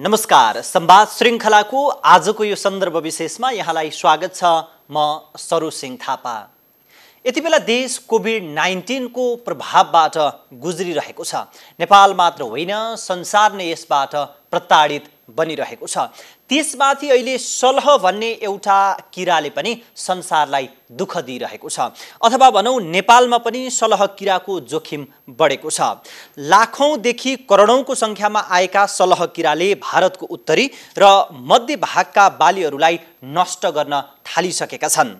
नमस्कार, संवाद श्रृङ्खलाको आजको यो सन्दर्भ विशेषमा यहाँलाई स्वागत छ। म सरू सिंह थापा। यति बेला देश कोभिड-19 को प्रभावबाट गुज्रिरहेको छ। नेपाल मात्र होइन, संसार नै यसबाट प्रताडित बनिरहेको छ। त्यसमाथि अहिले सलह भन्ने एउटा किराले पनि संसारलाई दुःख दिइरहेको छ, अथवा भनौँ नेपालमा पनि सलह किराको जोखिम बढेको छ। लाखौंदेखि करोडौंको संख्यामा आएका सलह किराले भारतको उत्तरी र मध्य भागका बालीहरूलाई नष्ट गर्न थालिसकेका छन्।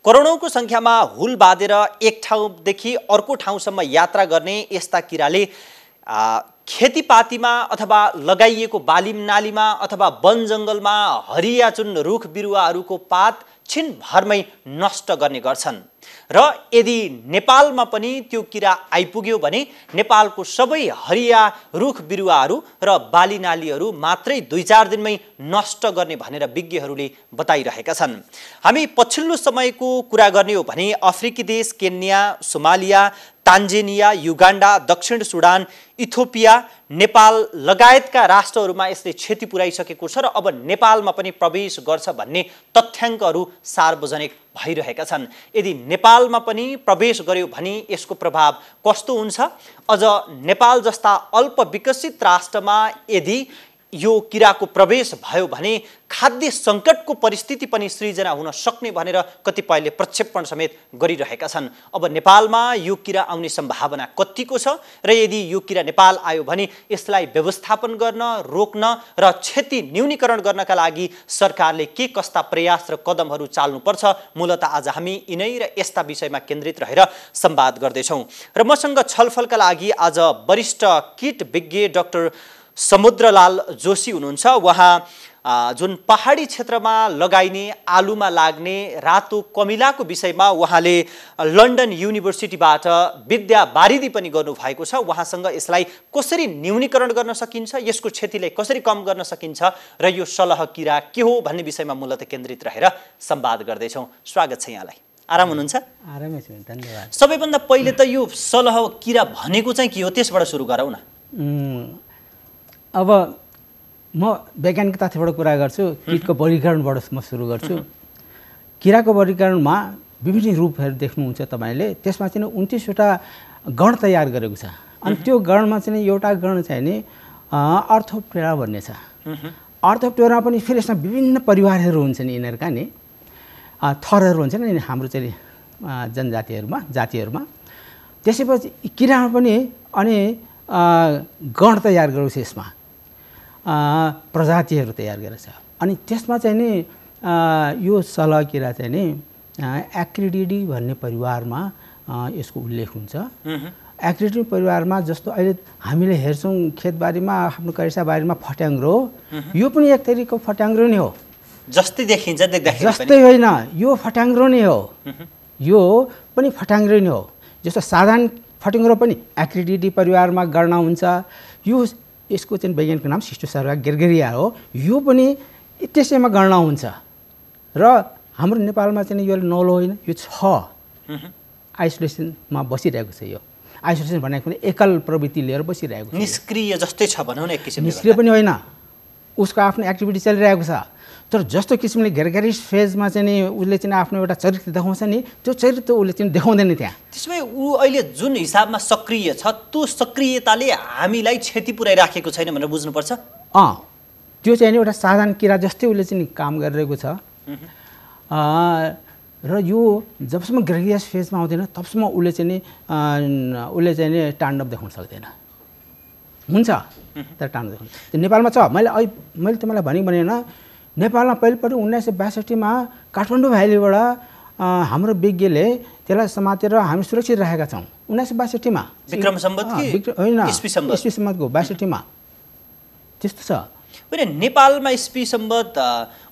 करोडौंको संख्यामा हुल बाँधेर एक ठाउँदेखि अर्को ठाउँसम्म यात्रा गर्ने यस्ता किराले खेतीपातीमा अथवा लगाइएको बाली नालीमा अथवा वन जंगलमा हरिया चुन रुख बिरुवाहरूको पात छिनभरमै नष्ट गर्ने गर्छन्। र यदि नेपालमा पनि त्यो किरा आइपुग्यो भने नेपालको सबै हरिया रुख बिरुवाहरू र बाली नालीहरू मात्रै 2-4 दिनमै नष्ट गर्ने भनेर विज्ञहरूले बताइरहेका छन्। हामी पछिल्लो समयको कुरा गर्ने हो भने अफ्रिकी देश केन्या, सोमालिया, तान्जेनिया, युगान्डा, दक्षिण सुडान, इथियोपिया, नेपाल लगायतका राष्ट्रहरूमा यसले क्षति पुर्याइसकेको छ र अब नेपालमा पनि प्रवेश गर्छ भन्ने तथ्याङ्कहरू सार्वजनिक भइरहेका छन्। यदि नेपालमा पनि प्रवेश गर्यो भने यसको प्रभाव कस्तो हुन्छ? अझ नेपाल जस्ता अल्प विकसित राष्ट्रमा यदि यो किराको प्रवेश भयो भने खाद्य सङ्कटको परिस्थिति पनि सृजना हुन सक्ने भनेर कतिपयले प्रक्षेपण समेत गरिरहेका छन्। अब नेपालमा यो किरा आउने सम्भावना कतिको छ र यदि यो किरा नेपाल आयो भने यसलाई व्यवस्थापन गर्न, रोक्न र क्षति न्यूनीकरण गर्नका लागि सरकारले के कस्ता प्रयास र कदमहरू चाल्नुपर्छ? मूलतः आज हामी यिनै र यस्ता विषयमा केन्द्रित रहेर संवाद गर्दैछौँ। र मसँग छलफलका लागि आज वरिष्ठ कीट विज्ञ डाक्टर समुद्रलाल जोशी हुनुहुन्छ। उहाँ जुन पहाडी क्षेत्रमा लगाइने आलुमा लाग्ने रातो कमिलाको विषयमा उहाँले लन्डन युनिभर्सिटीबाट विद्या वारिदी पनि गर्नुभएको छ। उहाँसँग यसलाई कसरी न्यूनीकरण गर्न सकिन्छ, यसको क्षतिलाई कसरी कम गर्न सकिन्छ र यो सलह किरा के हो भन्ने विषयमा मूलतः केन्द्रित रहेर संवाद गर्दैछौँ। स्वागत छ यहाँलाई। आराम हुनुहुन्छ? आरामै छु, धन्यवाद। सबैभन्दा पहिले त यो सलह किरा भनेको चाहिँ के हो त्यसबाट सुरु गरौँ न। अब म वैज्ञानिक तथ्यबाट कुरा गर्छु, कीटको वर्गीकरणबाट म सुरु गर्छु। किराको वर्गीकरणमा विभिन्न रूपहरू देख्नुहुन्छ तपाईँले। त्यसमा चाहिँ 29वटा गण तयार गरेको छ। अनि त्यो गणमा चाहिँ एउटा गण चाहिँ नि अर्थोप्टेरा भन्ने छ। अर्थोप्टेरा पनि फेरि यसमा विभिन्न परिवारहरू हुन्छन्, यिनीहरूका नि थरहरू हुन्छन् नि हाम्रो चाहिँ जातिहरूमा। त्यसैपछि किरामा पनि अनि गण तयार गरेको छ, यसमा प्रजातिहरू तयार गरेको छ। अनि त्यसमा चाहिँ नि यो सलह किरा चाहिँ नि एक्रिडिडी भन्ने परिवारमा यसको उल्लेख हुन्छ। एक्रिडिडी परिवारमा जस्तो अहिले हामीले हेर्छौँ खेतबारीमा, आफ्नो करेसाबारीमा फट्याङ्ग्रो, यो पनि एक तरिकाको फट्याङ्ग्रो नै हो। जस्तै देखिन्छ देख्दाखेरि जस्तै होइन, यो फट्याङ्ग्रो नै हो, यो पनि फट्याङ्ग्रो नै हो। जस्तो साधारण फट्याङ्ग्रो पनि एक्रिडिडी परिवारमा गणना हुन्छ। यसको चाहिँ वैज्ञानिक नाम सिस्टोसर्वा गेर्गेरिया हो। यो पनि त्यसैमा गणना हुन्छ। र हाम्रो नेपालमा चाहिँ यो नौलो होइन, यो 6 आइसोलेसनमा बसिरहेको छ। यो आइसोलेसन भनेको पनि एकल प्रवृत्ति लिएर बसिरहेको छ। निष्क्रिय जस्तै छ भनौँ न, एक किसिमले। निष्क्रिय पनि होइन, उसको आफ्नो एक्टिभिटी चलिरहेको छ। तर जस्तो किसिमले गेर्गेरियस फेजमा चाहिँ नि उसले चाहिँ आफ्नो एउटा चरित्र देखाउँछ नि, त्यो चरित्र उसले चाहिँ देखाउँदैन त्यहाँ। त्यसमै ऊ अहिले जुन हिसाबमा सक्रिय छ, त्यो सक्रियताले हामीलाई क्षति पुर्याइराखेको छैन भनेर बुझ्नुपर्छ। त्यो चाहिँ नि एउटा साधारण किरा जस्तै उसले चाहिँ काम गरिरहेको छ। र यो जबसम्म गेर्गेरियस फेजमा आउँदैन तबसम्म उसले चाहिँ नि ताण्डव देखाउन सक्दैन। हुन्छ तर ताण्डव देखाउनु त्यो नेपालमा छ। मैले तपाईँलाई भनेन, नेपालमा पहिलोपटि 1962मा काठमाडौँ भ्यालीबाट हाम्रो विज्ञले त्यसलाई समातेर हामी सुरक्षित राखेका छौँ। 1962मा विक्रम सम्वत होइन, इस्वी सम्वतको 62मा त्यस्तो छ। होइन, नेपालमा इस्वी सम्वत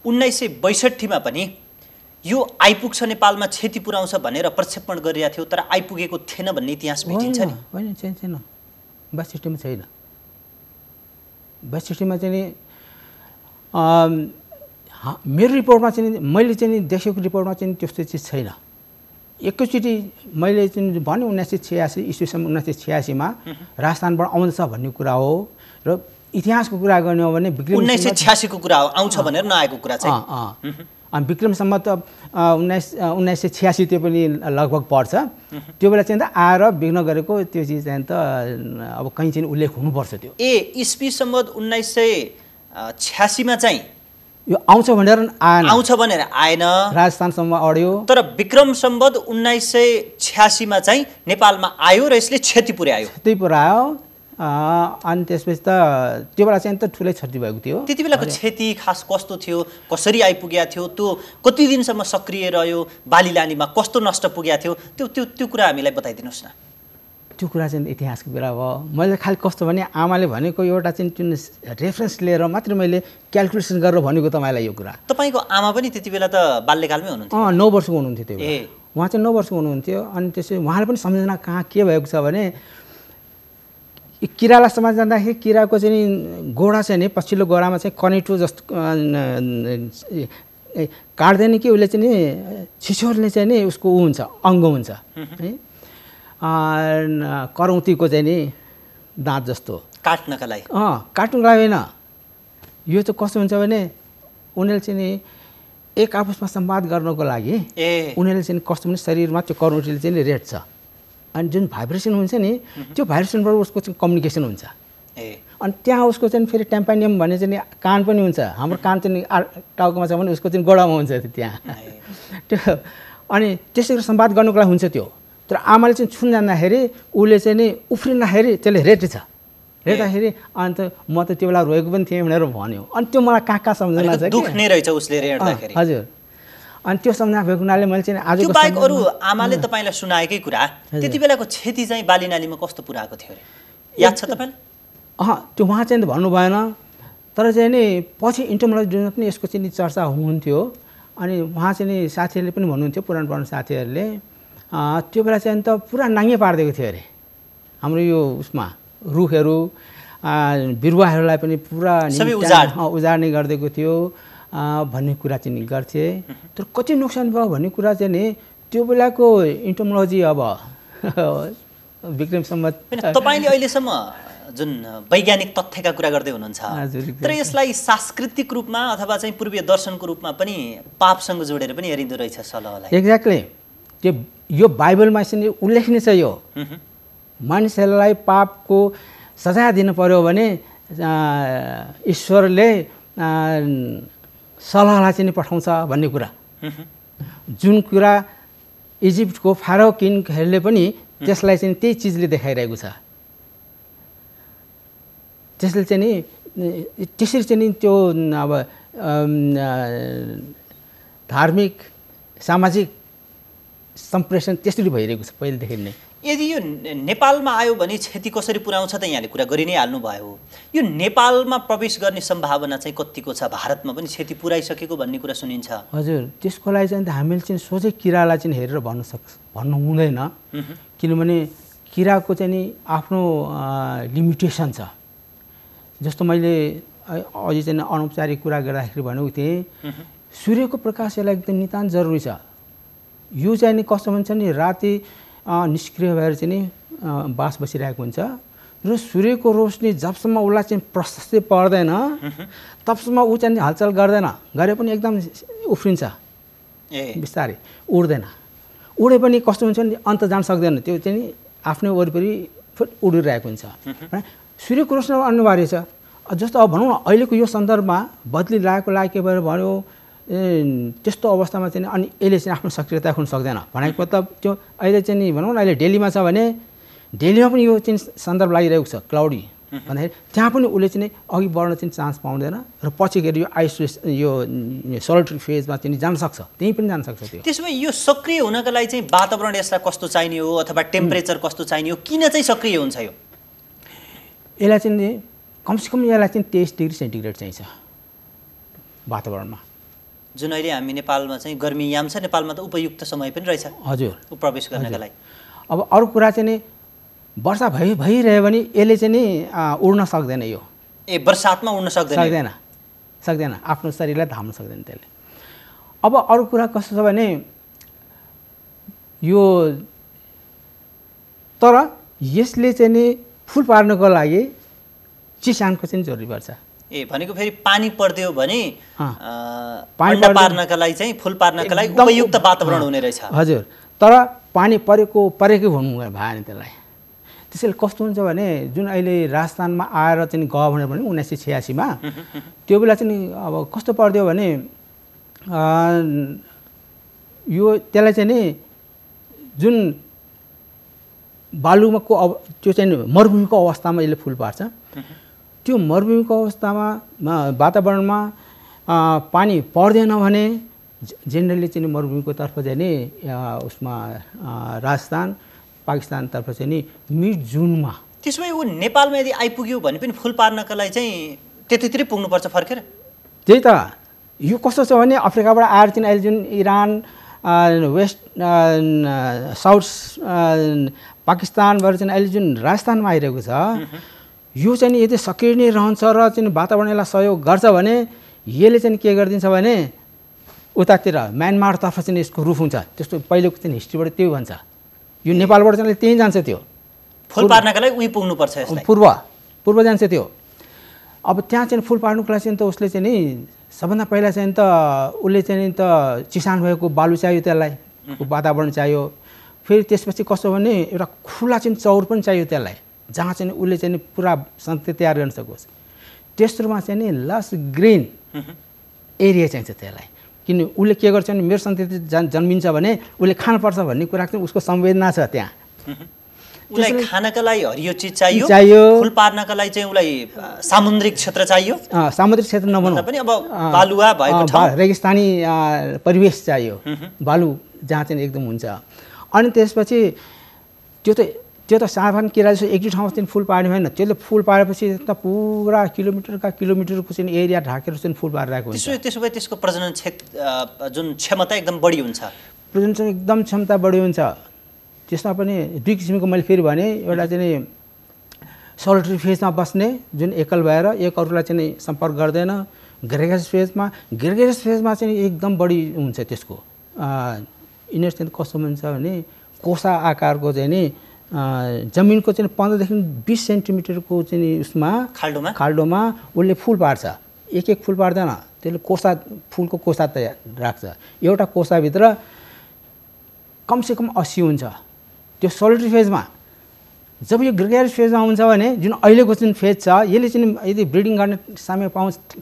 1962मा पनि यो आइपुग्छ, नेपालमा क्षति पुर्याउँछ भनेर प्रक्षेपण गरिरहेको थियो, तर आइपुगेको थिएन भन्ने इतिहास भेटिन्छ नि। होइन, छैन, 62मा छैन। 62मा चाहिँ नि मेरो रिपोर्टमा चाहिँ मैले चाहिँ देखेको रिपोर्टमा चाहिँ त्यस्तो चिज छैन। एकैचोटि मैले चाहिँ भने 1986 इस्वीसम्म 1986मा राजस्थानबाट आउँदैछ भन्ने कुरा हो। र इतिहासको कुरा गर्ने हो भने विक्रम 1986 को कुरा आउँछ भनेर नआएको कुरा चाहिँ अनि विक्रम सम्वत 1986 त्यो पनि लगभग पर्छ। त्यो बेला चाहिँ त आएर विघ्न गरेको त्यो चिज चाहिँ त अब कहीँ चाहिँ उल्लेख हुनुपर्छ त्यो। ईस्वी सम्वत 1986 मा चाहिँ यो आउँछ भनेर आएन, राजस्थानसम्म अड्यो। तर विक्रम सम्वत 1986 मा चाहिँ नेपालमा आयो र यसले क्षति पुर्यायो। अनि त्यसपछि त त्यो बेला चाहिँ त ठुलै क्षति भएको थियो। त्यति बेलाको क्षति खास कस्तो थियो, कसरी आइपुगेको थियो, त्यो कति दिनसम्म सक्रिय रह्यो, बालीलालीमा कस्तो नष्ट पुगेको थियो, त्यो कुरा हामीलाई बताइदिनुहोस् न। त्यो कुरा चाहिँ इतिहासको कुरा हो। मैले खालि कस्तो भने आमाले भनेको एउटा चाहिँ जुन रेफरेन्स लिएर मात्रै मैले क्यालकुलेसन गरेर भनेको तपाईँलाई यो कुरा। तपाईँको आमा पनि त्यति बेला त बाल्यकालमै हुनुहुन्थ्यो? 9 वर्षको हुनुहुन्थ्यो त्यो बेला। उहाँ चाहिँ 9 वर्षको हुनुहुन्थ्यो। अनि त्यसै उहाँले पनि सम्झना कहाँ के भएको छ भने किरालाई समाज जाँदाखेरि किराको चाहिँ गोडा चाहिँ नि पछिल्लो गोडामा चाहिँ कनेटो जस्तो काट्दैन कि उसले चाहिँ नि छिछोरले चाहिँ नि उसको ऊ हुन्छ, अङ्ग हुन्छ है, करौतीको चाहिँ नि दाँत जस्तो काट्नका लागि। काट्नुको लागि होइन, यो चाहिँ कस्तो हुन्छ भने उनीहरूले चाहिँ नि एक आपसमा संवाद गर्नको लागि उनीहरूले चाहिँ कस्तो भने शरीरमा त्यो करौटीले चाहिँ रेट्छ। अनि जुन भाइब्रेसन हुन्छ नि त्यो भाइब्रेसनबाट उसको चाहिँ कम्युनिकेसन हुन्छ। अनि त्यहाँ उसको चाहिँ फेरि टेम्पानियम भन्ने चाहिँ कान पनि हुन्छ। हाम्रो कान चाहिँ टाउकोमा छ भने उसको चाहिँ गोडामा हुन्छ त्यहाँ त्यो। अनि त्यसै गरी संवाद गर्नुको लागि हुन्छ त्यो। तर आमाले चाहिँ छुन जाँदाखेरि उसले चाहिँ नि उफ्रिँदाखेरि त्यसले रेट्दाखेरि अन्त म त त्यो बेला रोएको पनि थिएँ भनेर भन्यो। अनि त्यो मलाई कहाँ सम्झना छ, दुख्ने रहेछ उसले रेट्दाखेरि। हजुर। अनि त्यो सम्झना भएको हुनाले मैले चाहिँ आज त्यो बाहेक अरू आमाले तपाईँलाई सुनाएकै कुरा त्यति बेलाको क्षति चाहिँ बालीनालीमा कस्तो पुऱ्याएको थियो अरे, याद छ तपाईँलाई? त्यो उहाँ चाहिँ भन्नु भएन, तर चाहिँ नि पछि इन्टरमोलोजीमा पनि यसको चाहिँ चर्चा हुनुहुन्थ्यो। अनि उहाँ चाहिँ नि साथीहरूले पनि भन्नुहुन्थ्यो, पुरानो साथीहरूले त्यो बेला चाहिँ त पुरा नाङ्गे पारिदिएको थियो अरे हाम्रो यो उसमा रुखहरू बिरुवाहरूलाई पनि पुरा उजाड्ने गरिदिएको थियो भन्ने कुरा चाहिँ गर्थे। तर कति नोक्सान भयो भन्ने कुरा चाहिँ नि त्यो बेलाको इन्टरमोलोजी अब विक्रम सम्वत तपाईँले अहिलेसम्म जुन वैज्ञानिक तथ्यका कुरा गर्दै हुनुहुन्छ, तर यसलाई सांस्कृतिक रूपमा अथवा चाहिँ पूर्वीय दर्शनको रूपमा पनि पापसँग जोडेर पनि हेरिँदो रहेछ सलहलाई। एक्ज्याक्टली त्यो यो बाइबलमा चाहिँ उल्लेखनीय छ। यो मानिसहरूलाई पापको सजाय दिनु पर्यो भने ईश्वरले सलहलाई चाहिँ पठाउँछ भन्ने कुरा, जुन कुरा इजिप्टको फारो किङहरूले पनि त्यसलाई चाहिँ त्यही चिजले देखाइरहेको छ। त्यसले चाहिँ नि त्यसरी चाहिँ नि त्यो अब धार्मिक सामाजिक सम्प्रेषण त्यसरी भइरहेको छ पहिलेदेखि नै। यदि यो नेपालमा आयो भने क्षति कसरी पुर्याउँछ त यहाँले कुरा गरि नै हाल्नुभयो। यो नेपालमा प्रवेश गर्ने सम्भावना चाहिँ कतिको छ? भारतमा पनि क्षति पुर्याइसकेको भन्ने कुरा सुनिन्छ। हजुर, त्यसको लागि चाहिँ हामीले चाहिँ सोझै किरालाई चाहिँ हेरेर भन्नु हुँदैन, किनभने किराको चाहिँ नि आफ्नो लिमिटेसन छ। जस्तो मैले अझै चाहिँ अनौपचारिक कुरा गर्दाखेरि भनेको थिएँ, सूर्यको प्रकाश यसलाई एकदम नितान्त जरुरी छ। यो चाहिँ नि कस्तो हुन्छ नि राति निष्क्रिय भएर चाहिँ नि बास बसिरहेको हुन्छ र सूर्यको रोशनी जबसम्म उसलाई चाहिँ प्रशस्तै पर्दैन तबसम्म ऊ चाहिँ हलचल गर्दैन, गरे पनि एकदम उफ्रिन्छ, बिस्तारै उड्दैन। उडे पनि कस्तो हुन्छ नि अन्त जान सक्दैन, त्यो चाहिँ नि आफ्नै वरिपरि उडिरहेको हुन्छ। सूर्यको रोशनी अनिवार्य छ। जस्तो अब भनौँ न अहिलेको यो सन्दर्भमा बदली लागेको लागि के भएर भन्यो त्यस्तो अवस्थामा चाहिँ अनि यसले चाहिँ आफ्नो सक्रियता खुन सक्दैन भनेको मतलब त्यो अहिले चाहिँ नि भनौँ न अहिले दिल्लीमा छ भने दिल्लीमा पनि यो चाहिँ सन्दर्भ लागिरहेको छ क्लाउडी भन्दाखेरि त्यहाँ पनि उसले चाहिँ अघि बढ्न चाहिँ चान्स पाउँदैन र पछि गएर यो आइसोलेसन यो सोलिटरी फेजमा चाहिँ जान सक्छ, त्यहीँ पनि जान सक्छ। त्यो त्यसो भए यो सक्रिय हुनका लागि चाहिँ वातावरण यसलाई कस्तो चाहिने हो अथवा टेम्परेचर कस्तो चाहिने हो, किन चाहिँ सक्रिय हुन्छ? यसलाई चाहिँ कमसेकम यसलाई चाहिँ 23 डिग्री सेन्टिग्रेड चाहिन्छ वातावरणमा। जुन अहिले हामी नेपालमा चाहिँ गर्मीयाम छ, नेपालमा त उपयुक्त समय पनि रहेछ हजुर प्रवेश गर्नका लागि। अब अरू कुरा चाहिँ नि वर्षा भइरह्यो भने यसले चाहिँ नि उड्न सक्दैन, यो बर्सातमा उड्न सक्दैन आफ्नो शरीरलाई धाम्न सक्दैन त्यसले। अब अरू कुरा कस्तो छ भने यो तर यसले चाहिँ नि फुल पार्नको लागि चिसानको चाहिँ जरुरी पर्छ। ए भनेको फेरि पानी पर्दियो भने पानी अन्डा पार्नका लागि चाहिँ फुल पार्नका लागि उपयुक्त वातावरण हुने रहेछ। हजुर, तर पानी परेकै भन्नु भएन त्यसलाई। त्यसैले कस्तो हुन्छ भने जुन अहिले राजस्थानमा आएर चाहिँ गयो भनेर भने 1986 मा त्यो बेला चाहिँ अब कस्तो पर्दियो भने यो त्यसलाई चाहिँ नि जुन बालुमा त्यो चाहिँ मरुभूमिको अवस्थामा यसले फुल पार्छ। त्यो मरुभूमिको अवस्थामा वातावरणमा पानी पर्दैन भने जेनरली चाहिँ मरुभूमिको तर्फ चाहिँ नि उसमा राजस्थान पाकिस्तानतर्फ चाहिँ नि मिड जुनमा। त्यसो भए ऊ नेपालमा यदि आइपुग्यो भने पनि फुल पार्नका लागि चाहिँ त्यतितिरै पुग्नुपर्छ फर्केर? त्यही त यो कस्तो छ भने अफ्रिकाबाट आएर चाहिँ अहिले जुन इरान वेस्ट साउथ पाकिस्तानबाट चाहिँ अहिले जुन राजस्थानमा आइरहेको छ यो चाहिँ यदि सक्रिय नै रहन्छ र चाहिँ वातावरणलाई सहयोग गर्छ भने यसले चाहिँ के गरिदिन्छ भने उतातिर म्यानमारतर्फ चाहिँ यसको रुख हुन्छ। त्यस्तो पहिलेको चाहिँ हिस्ट्रीबाट त्यही भन्छ। यो नेपालबाट चाहिँ त्यहीँ जान्छ। त्यो फुल पार्नका लागि उही पुग्नुपर्छ यसलाई। पूर्व जान्छ त्यो। अब त्यहाँ चाहिँ फुल पार्नुको लागि चाहिँ त उसले चाहिँ नि सबभन्दा पहिला चाहिँ त उसले चाहिँ त चिसान भएको बालु चाहियो, त्यसलाई वातावरण चाहियो। फेरि त्यसपछि कस्तो भने एउटा खुला चाहिँ चौर पनि चाहियो त्यसलाई, जहाँ चाहिँ उसले चाहिँ पुरा सन्तति तयार गर्न सकोस्। तेस्रोमा चाहिँ नि लस ग्रिन एरिया चाहिन्छ त्यसलाई। किन उसले के गर्छ भने मेरो सन्तति जन्मिन्छ भने उसले खानुपर्छ भन्ने कुरा चाहिँ उसको संवेदना छ त्यहाँ। उसलाई खानका लागि हरियो चिज चाहियो, फुल पार्नका लागि चाहिँ उसलाई सामुद्रिक क्षेत्र चाहियो। सामुद्रिक क्षेत्र नभन्दा पनि अब बालुवा भएको ठाउँ, रेगिस्तानी परिवेश चाहियो, बालु जहाँ चाहिँ एकदम हुन्छ। अनि त्यसपछि त्यो त साधारण किरा जस्तो एक दुई ठाउँमा चाहिँ फुल पार्ने भएन। त्यसले फुल पारेपछि त पुरा किलोमिटरको चाहिँ एरिया ढाकेर चाहिँ फुल पारिरहेको हुन्छ। त्यसो भए त्यसको प्रजनन जुन क्षमता एकदम बढी हुन्छ। प्रजनन चाहिँ एकदम क्षमता बढी हुन्छ। त्यसमा पनि दुई किसिमको मैले फेरि भने, एउटा चाहिँ सोलिटरी फेजमा बस्ने जुन एकल भएर एक अरूलाई चाहिँ सम्पर्क गर्दैन। ग्रेगेरियस फेजमा चाहिँ एकदम बढी हुन्छ त्यसको। यिनीहरू चाहिँ कस्तो हुन्छ भने कोसा आकारको चाहिँ नि जमिनको चाहिँ 15 देखि 20 सेन्टिमिटरको चाहिँ उसमा खाल्डोमा उसले फुल पार्छ। एक फुल पार्दैन, त्यसले फुलको कोसा तयार राख्छ। एउटा कोसाभित्र कमसेकम 80 हुन्छ त्यो सोलिटरी फेजमा। जब यो ग्रेगेरियस फेजमा हुन्छ भने जुन अहिलेको चाहिँ फेज छ यसले चाहिँ यदि ब्रिडिङ गर्ने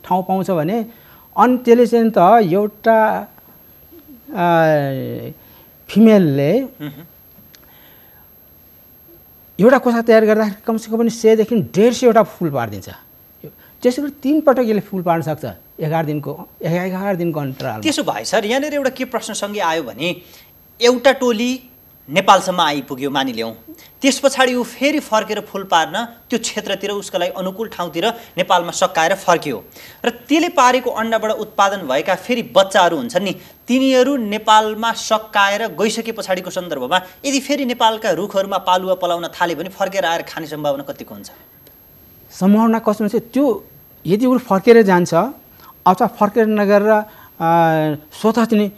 ठाउँ पाउँछ भने अनि त्यसले चाहिँ त एउटा फिमेलले एउटा कोसा तयार गर्दाखेरि कमसेकम पनि 100 देखि 150 फुल पारिदिन्छ। त्यसै गरी 3 पटक यसले फुल पार्न सक्छ 11 दिनको अन्तरालमा। त्यसो भए सर यहाँनिर एउटा के प्रश्नसँगै आयो भने एउटा टोली नेपालसम्म आइपुग्यो मानिल्याउँ, त्यस पछाडि ऊ फेरि फर्केर फुल पार्न त्यो क्षेत्रतिर उसको लागि अनुकूल ठाउँतिर नेपालमा सकाएर फर्क्यो र त्यसले पारेको अन्डाबाट उत्पादन भएका फेरि बच्चाहरू हुन्छन् नि, तिनीहरू नेपालमा सकाएर गइसके पछाडिको सन्दर्भमा यदि फेरि नेपालका रुखहरूमा पालुवा पलाउन थाले भने फर्केर आएर खाने सम्भावना कतिको हुन्छ? सम्भावना कस्तो हुन्छ त्यो यदि ऊ फर्केर जान्छ अथवा फर्केर नगरेर स्वतः चाहिँ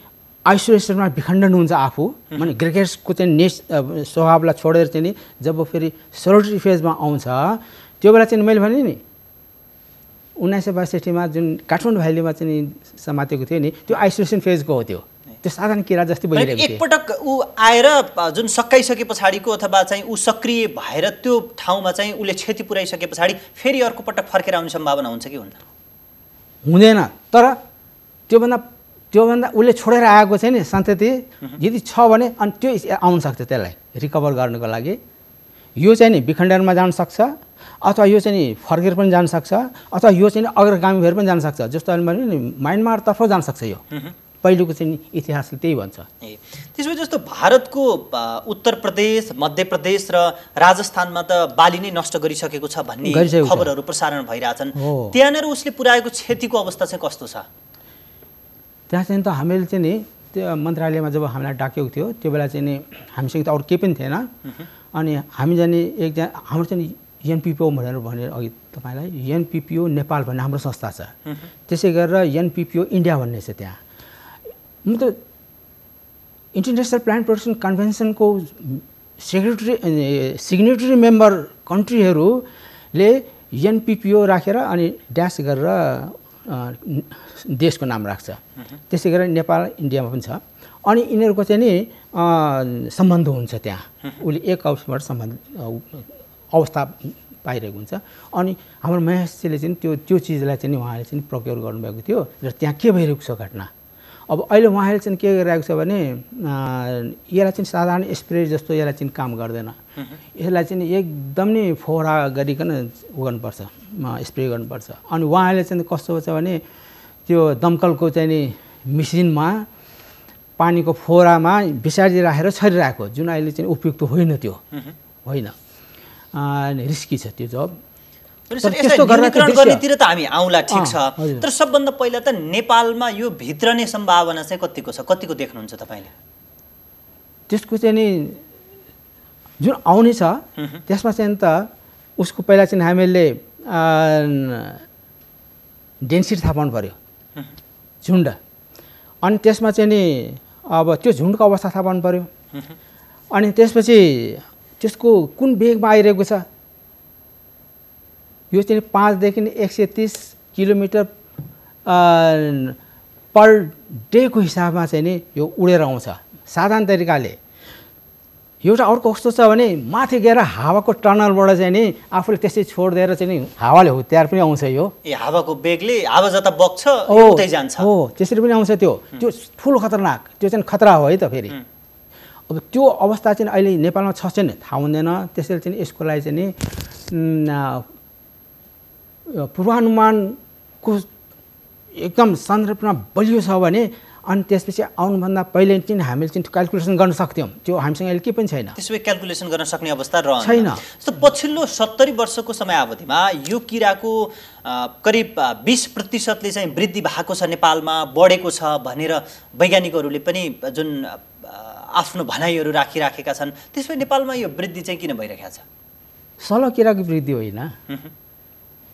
आइसोलेसनमा विखण्डन हुन्छ आफू, माने ग्रेगेरियसको चाहिँ स्वभावलाई छोडेर चाहिँ नि जब फेरि सोलिटरी फेजमा आउँछ त्यो बेला चाहिँ मैले भने नि 1962 मा जुन काठमाडौँ भ्यालीमा चाहिँ समातेको थियो नि त्यो आइसोलेसन फेजको हो। त्यो साधारण किरा जस्तै भइरहेको थियो। एकपटक ऊ आएर जुन सकाइसके पछाडिको अथवा चाहिँ ऊ सक्रिय भएर त्यो ठाउँमा चाहिँ उसले क्षति पुर्याइसके पछाडि फेरि अर्को पटक फर्केर आउने सम्भावना हुन्छ कि हुन्न? हुँदैन। तर त्योभन्दा उसले छोडेर आएको चाहिँ नि सन्तति यदि छ भने अनि त्यो आउन सक्छ त्यसलाई रिकभर गर्नको लागि। यो चाहिँ नि विखण्डनमा जान सक्छ अथवा यो चाहिँ नि फर्केर पनि जान सक्छ अथवा यो चाहिँ अग्रगामी भएर पनि जान सक्छ। जस्तो अहिले नि म्यानमारतर्फ जान सक्छ। यो पहिलेको चाहिँ इतिहासले त्यही भन्छ। त्यसपछि जस्तो भारतको उत्तर प्रदेश, मध्य प्रदेश र राजस्थानमा त बाली नै नष्ट गरिसकेको छ भन्ने खबरहरू प्रसारण भइरहेछन्। त्यहाँनिर उसले पुर्याएको क्षतिको अवस्था चाहिँ कस्तो छ? त्यहाँ चाहिँ त हामीले चाहिँ नि त्यो मन्त्रालयमा जब हामीलाई डाकेको थियो त्यो बेला चाहिँ नि हामीसँग त अरू केही पनि थिएन। अनि हामी जाने एकजना हाम्रो चाहिँ एनपिपिओ भनेर अघि तपाईँलाई एनपिपिओ नेपाल भन्ने हाम्रो संस्था छ। त्यसै गरेर एनपिपिओ इन्डिया भन्ने छ। त्यहाँ म त इन्टरनेसनल प्लान्ट प्रोटेक्सन कन्भेन्सनको सिग्नेटरी मेम्बर कन्ट्रीहरूले एनपिपिओ राखेर अनि ड्यास गरेर देशको नाम राख्छ। त्यसै गरी नेपाल इन्डियामा पनि छ। अनि यिनीहरूको चाहिँ नि सम्बन्ध हुन्छ त्यहाँ, उसले एक अवस्थाबाट सम्बन्ध अवस्था पाइरहेको हुन्छ। अनि हाम्रो महेशजीले चाहिँ त्यो चिजलाई चाहिँ उहाँले चाहिँ प्रोक्योर गर्नुभएको थियो र त्यहाँ के भइरहेको छ घटना। अब अहिले उहाँले चाहिँ के गरिरहेको छ भने यसलाई चाहिँ साधारण स्प्रे जस्तो यसलाई चाहिँ काम गर्दैन। यसलाई चाहिँ एकदम नै फोहरा गरिकन गर्नुपर्छ, स्प्रे गर्नुपर्छ। अनि उहाँले चाहिँ कस्तो छ भने त्यो दमकलको चाहिँ नि मेसिनमा पानीको फोहरामा बिसारी राखेर छरिरहेको, जुन अहिले चाहिँ उपयुक्त होइन, त्यो होइन, रिस्की छ त्यो जब। गर्नेतिर त हामी आउँला, ठिक छ, तर सबभन्दा पहिला त नेपालमा यो भित्रने सम्भावना चाहिँ कतिको छ, कतिको देख्नुहुन्छ तपाईँले? त्यसको चाहिँ नि जुन आउने छ त्यसमा चाहिँ त उसको पहिला चाहिँ हामीले डेन्सिटी थाहा पाउनु पऱ्यो, झुन्ड। अनि त्यसमा चाहिँ नि अब त्यो झुन्डको अवस्था थाहा पाउनु पऱ्यो। अनि त्यसपछि त्यसको कुन वेगमा आइरहेको छ, यो चाहिँ 5 देखि 130 किलोमिटर पर डेको हिसाबमा चाहिँ नि यो उडेर आउँछ साधारण तरिकाले। एउटा अर्को कस्तो छ भने माथि गएर हावाको टनलबाट चाहिँ नि आफूले त्यसै छोडिदिएर चाहिँ नि हावाले हुत्याएर पनि आउँछ यो। हावाको बेगले हावा जता बग्छ उतै जान्छ। हो, त्यसरी पनि आउँछ। त्यो ठुलो खतरनाक, त्यो चाहिँ खतरा हो है त फेरि। अब त्यो अवस्था चाहिँ अहिले नेपालमा छ छैन थाहा हुँदैन। त्यसैले चाहिँ यसको लागि चाहिँ नि पूर्वानुमानको एकदम सन्दर्भमा बलियो छ भने अनि त्यसपछि आउनुभन्दा पहिले चाहिँ हामीले चाहिँ क्यालकुलेसन गर्न सक्थ्यौँ। त्यो हामीसँग अहिले के पनि छैन, त्यसो भए क्यालकुलेसन गर्न सक्ने अवस्था छैन। जस्तो पछिल्लो 70 वर्षको समयावधिमा यो किराको करिब 20% चाहिँ वृद्धि भएको छ, नेपालमा बढेको छ भनेर वैज्ञानिकहरूले पनि जुन आफ्नो भनाइहरू राखिराखेका छन्। त्यसपछि नेपालमा यो वृद्धि चाहिँ किन भइरहेको छ? सलो किराको वृद्धि होइन,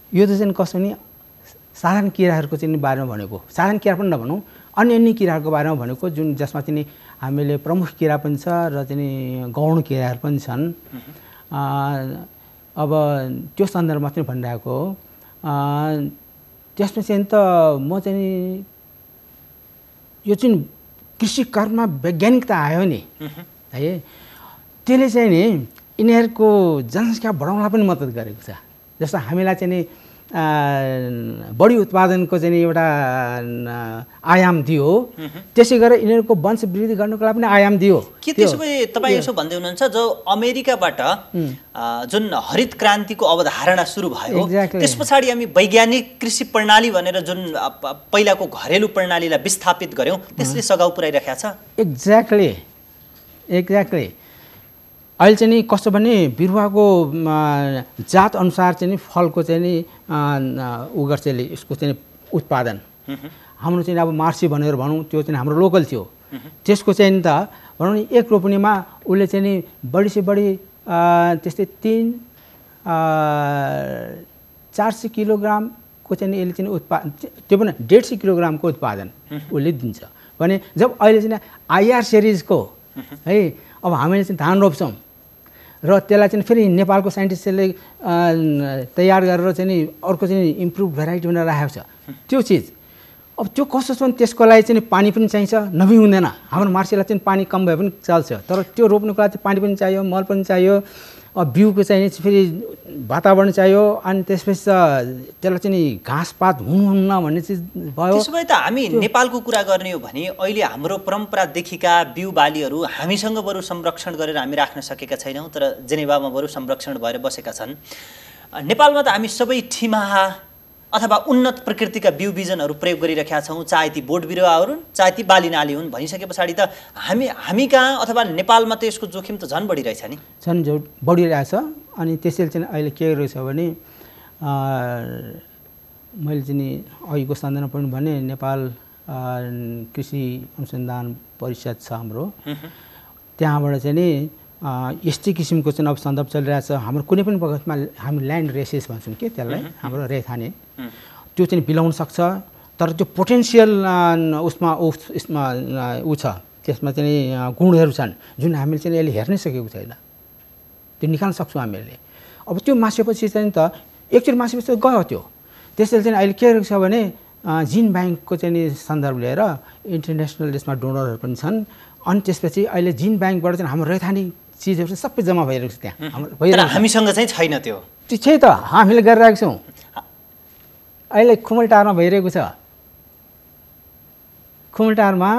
यो त चाहिँ कसो नि साधारण किराहरूको चाहिँ बारेमा भनेको, साधारण किरा पनि नभनौँ, अन्य किराहरूको बारेमा भनेको, जुन जसमा चाहिँ हामीले प्रमुख किरा पनि छ र चाहिँ गौण किराहरू पनि छन्। अब त्यो सन्दर्भमा चाहिँ भनिरहेको हो। त्यसमा चाहिँ त म चाहिँ यो चाहिँ कृषि कर्ममा वैज्ञानिकता आयो नि है, त्यसले चाहिँ नि यिनीहरूको जनसङ्ख्या बढाउनलाई पनि मद्दत गरेको छ। जस्तो हामीलाई चाहिँ नि बढी उत्पादनको चाहिँ एउटा आयाम दियो, त्यसै गरेर यिनीहरूको वंश वृद्धि गर्नको लागि पनि आयाम दियो। के त्यसो भए तपाईँ यसो भन्दै हुनुहुन्छ जो अमेरिकाबाट जुन हरित क्रान्तिको अवधारणा सुरु भयो त्यस पछाडि हामी वैज्ञानिक कृषि प्रणाली भनेर जुन पहिलाको घरेलु प्रणालीलाई विस्थापित गर्यौँ त्यसले सघाउ पुर्याइरहेको छ? एक्ज्याक्टली। अहिले चाहिँ नि कस्तो भने बिरुवाको जात अनुसार चाहिँ नि फलको चाहिँ नि उ गर्छ यसको चाहिँ उत्पादन। हाम्रो चाहिँ अब मार्सी भनेर भनौँ, त्यो चाहिँ हाम्रो लोकल थियो। त्यसको चाहिँ नि त भनौँ नि एक रोपनीमा उसले चाहिँ नि बढी से बढी त्यस्तै 400 किलोग्रामको चाहिँ यसले चाहिँ उत्पादन, त्यो पनि 150 किलोग्रामको उत्पादन उसले दिन्छ भने जब अहिले चाहिँ आइआर सिरिजको है अब हामीले चाहिँ धान रोप्छौँ र त्यसलाई चाहिँ फेरि नेपालको साइन्टिस्टले तयार गरेर चाहिँ नि अर्को चाहिँ इम्प्रुभ भेराइटी भनेर राखेको छ त्यो चिज। अब त्यो कस्तो छ भने त्यसको लागि चाहिँ पानी पनि चाहिन्छ, नभई हुँदैन। हाम्रो मार्सीलाई चाहिँ पानी कम भए पनि चल्छ, तर त्यो रोप्नुको लागि चाहिँ पानी पनि चाहियो, मल पनि चाहियो, बिउको चाहिँ फेरि वातावरण चाहियो, अनि त्यसपछि त्यसलाई चाहिँ घाँसपात हुनुहुन्न भन्ने चिज भयो। त्यसो भए त हामी नेपालको कुरा गर्ने हो भने अहिले हाम्रो परम्परादेखिका बिउ बालीहरू हामीसँग बरु संरक्षण गरेर हामी राख्न सकेका छैनौँ, तर जेनेभामा बरु संरक्षण भएर बसेका छन्। नेपालमा त हामी सबै ठिमाहा अथवा उन्नत प्रकृतिका बिउ बिजनहरू प्रयोग गरिरहेका छौँ, चाहे ती बोट बिरुवाहरू चाहे ती बाली नाली हुन्। भनिसके पछाडि त हामी कहाँ अथवा नेपालमा त यसको जोखिम त झन् बढिरहेछ नि, झन् बढिरहेछ। अनि त्यसैले चाहिँ अहिले के रहेछ भने मैले चाहिँ नि अघिको सन्दर्भमा पनि भने नेपाल कृषि अनुसन्धान परिषद छ हाम्रो, त्यहाँबाट चाहिँ नि यस्तै किसिमको चाहिँ अब सन्दर्भ चलिरहेछ। हाम्रो कुनै पनि बखतमा हामी ल्यान्ड रेसेस भन्छौँ कि त्यसलाई, हाम्रो रेखाने त्यो चाहिँ बिलाउन सक्छ, तर त्यो पोटेन्सियल उसमा ऊ छ, त्यसमा चाहिँ गुणहरू छन् जुन हामीले चाहिँ यसले हेर्नै सकेको छैन, त्यो निकाल्न सक्छौँ हामीले। अब त्यो मासेपछि चाहिँ त एकचोटि मासेपछि गयो त्यो। त्यसैले चाहिँ अहिले के गरेको छ भने जिन ब्याङ्कको चाहिँ नि सन्दर्भ लिएर इन्टरनेसनल यसमा डोनरहरू पनि छन्। अनि त्यसपछि अहिले जिन ब्याङ्कबाट चाहिँ हाम्रो रैथानी चिजहरू सबै जम्मा भइरहेको छ त्यहाँ। तर हामीसँग चाहिँ छैन त्यो। त्यही त हामीले गरिरहेको छौँ। अहिले खुमलटारमा भइरहेको छ। खुमलटारमा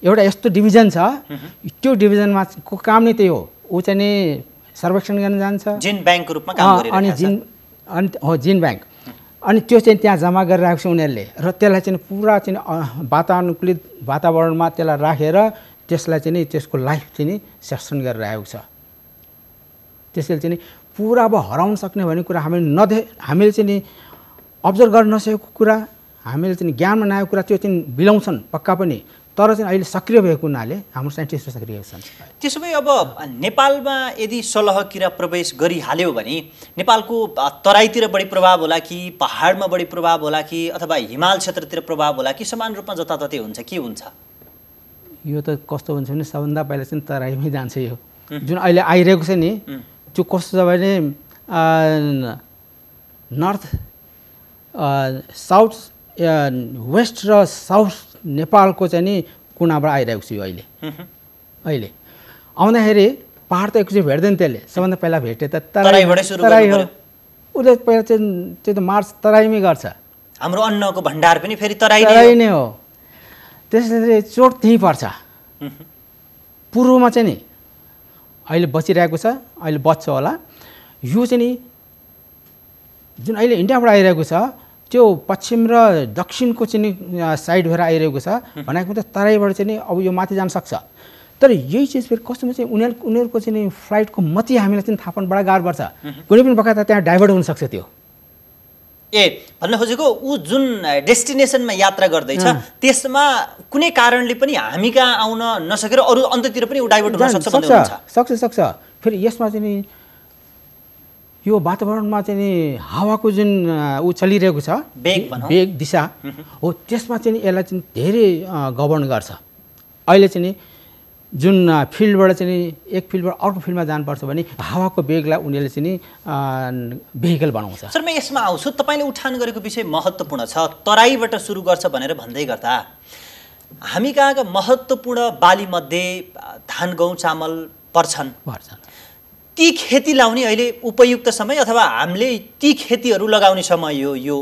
एउटा यस्तो डिभिजन छ, त्यो डिभिजनमा को काम नै त्यही हो। ऊ चाहिँ नि सर्वेक्षण गर्न जान्छ, जिन ब्याङ्कको रूपमा काम गरिरहेको छ। अनि जिन ब्याङ्क अनि त्यो चाहिँ त्यहाँ जम्मा गरिरहेको छ उनीहरूले। र त्यसलाई चाहिँ पुरा चाहिँ वातानुकूलित वातावरणमा त्यसलाई राखेर त्यसलाई चाहिँ नि त्यसको लाइफ चाहिँ नि सेक्सन गरिरहेको छ। त्यसैले चाहिँ नि पुरा अब हराउन सक्ने भन्ने कुरा हामीले चाहिँ नि अब्जर्भ गर्न नसकेको कुरा, हामीले चाहिँ ज्ञानमा नआएको कुरा त्यो चाहिँ बिलाउँछन् पक्का पनि। तर चाहिँ अहिले सक्रिय भएको हुनाले हाम्रो साइन्टिस्टहरू सक्रिय छन्। त्यसो भए अब नेपालमा यदि सलह किरा प्रवेश गरिहाल्यो भने नेपालको तराईतिर बढी प्रभाव होला कि पहाडमा बढी प्रभाव होला कि अथवा हिमाल क्षेत्रतिर प्रभाव होला कि समान रूपमा जताततै हुन्छ, के हुन्छ? यो त कस्तो हुन्छ भने सबभन्दा पहिला चाहिँ तराईमै जान्छ। यो जुन अहिले आइरहेको छ नि त्यो कस्तो छ भने नर्थ साउथ वेस्ट र साउथ नेपालको चाहिँ नि कुनाबाट आइरहेको छु यो अहिले आउँदाखेरि पहाड त एकचोटि भेट्दैन। त्यसले सबभन्दा पहिला भेटे त तराई हो। उसले पहिला चाहिँ त्यो त मार्च तराईमै गर्छ। हाम्रो अन्नको भण्डार पनि फेरि तराई नै हो। त्यसले चोट त्यहीँ पर्छ। पूर्वमा चाहिँ नि अहिले बचिरहेको छ, अहिले बच्छ होला। यो चाहिँ नि जुन अहिले इन्डियाबाट आइरहेको छ त्यो पश्चिम र दक्षिणको चाहिँ नि साइड भएर आइरहेको छ भनेको त तराईबाट चाहिँ नि अब यो माथि जान सक्छ। तर यही चिज फेरि कस्तोमा चाहिँ उनीहरूको चाहिँ नि फ्लाइटको मती हामीलाई चाहिँ थाहा पाउनु बडा गाह्रो पर्छ। कुनै पनि बखत त्यहाँ डाइभर्ट हुनसक्छ त्यो। भन्न खोजेको ऊ जुन डेस्टिनेसनमा यात्रा गर्दैछ त्यसमा कुनै कारणले पनि हामी कहाँ आउन नसकेर अरू अन्त्यतिर पनि ऊ डाइभर्ट हुन सक्छ। फेरि यसमा चाहिँ नि यो वातावरणमा चाहिँ नि हावाको जुन ऊ चलिरहेको छ वेग दिशा हो, त्यसमा चाहिँ यसलाई चाहिँ धेरै गभर्न गर्छ। अहिले चाहिँ नि जुन फिल्डबाट चाहिँ नि एक फिल्डबाट अर्को फिल्डमा जानुपर्छ भने हावाको वेगलाई उनीहरूले चाहिँ नि भेहिकल बनाउँछ। सर म यसमा आउँछु। तपाईँले उठान गरेको विषय महत्त्वपूर्ण छ। तराईबाट सुरु गर्छ भनेर भन्दै गर्दा हामी कहाँका महत्त्वपूर्ण बालीमध्ये धान गहुँ चामल पर्छन्। ती खेती लाउने अहिले उपयुक्त समय अथवा हामीले ती खेतीहरू लगाउने समय हो यो।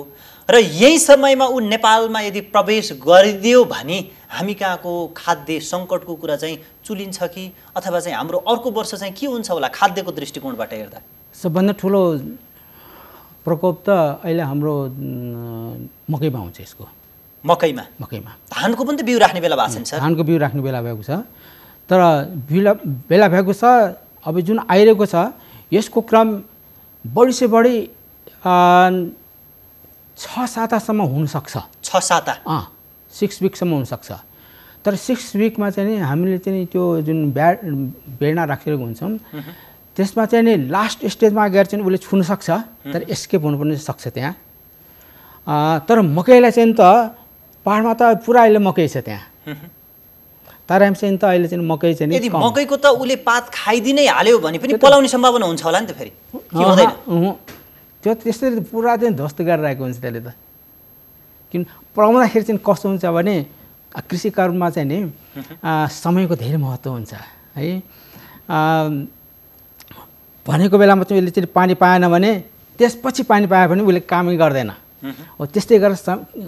र यही समयमा ऊ नेपालमा यदि प्रवेश गरिदियो भने हामी कहाँको खाद्य सङ्कटको कुरा चाहिँ चुलिन्छ कि अथवा चाहिँ हाम्रो अर्को वर्ष चाहिँ के हुन्छ होला खाद्यको दृष्टिकोणबाट हेर्दा? सबभन्दा ठुलो प्रकोप त अहिले हाम्रो मकैमा हुन्छ। यसको मकैमा धानको पनि त बिउ राख्ने बेला भएको छ। धानको बिउ राख्ने बेला भएको छ। तर बेला भएको छ। अब जुन आइरहेको छ यसको क्रम बढी से बढी 6-7 हप्तासम्म हुनसक्छ। 6 विकसम्म हुनसक्छ। तर 6 विकमा चाहिँ नि हामीले चाहिँ त्यो जुन बेर्ना राखिरहेको हुन्छौँ त्यसमा चाहिँ नि लास्ट स्टेजमा गएर चाहिँ उसले छुन सक्छ। तर एस्केप हुनु पनि सक्छ त्यहाँ। तर मकैलाई चाहिँ त पहाडमा त पुरा अहिले मकै छ त्यहाँ। तराईमा चाहिँ त अहिले चाहिँ मकै चाहिँ यदि मकैको त उसले पात खाइदिनै हाल्यो भने पनि पलाउने सम्भावना हुन्छ होला नि त फेरि? त्यो त्यसरी पुरा चाहिँ ध्वस्त गरिरहेको हुन्छ त्यसले त। किन पलाउँदाखेरि चाहिँ कस्तो हुन्छ भने कृषि कर्ममा चाहिँ नि समयको धेरै महत्त्व हुन्छ है। भनेको बेलामा चाहिँ उसले चाहिँ पानी पाएन भने त्यसपछि पानी पायो भने उसले कामै गर्दैन। हो त्यस्तै गरेर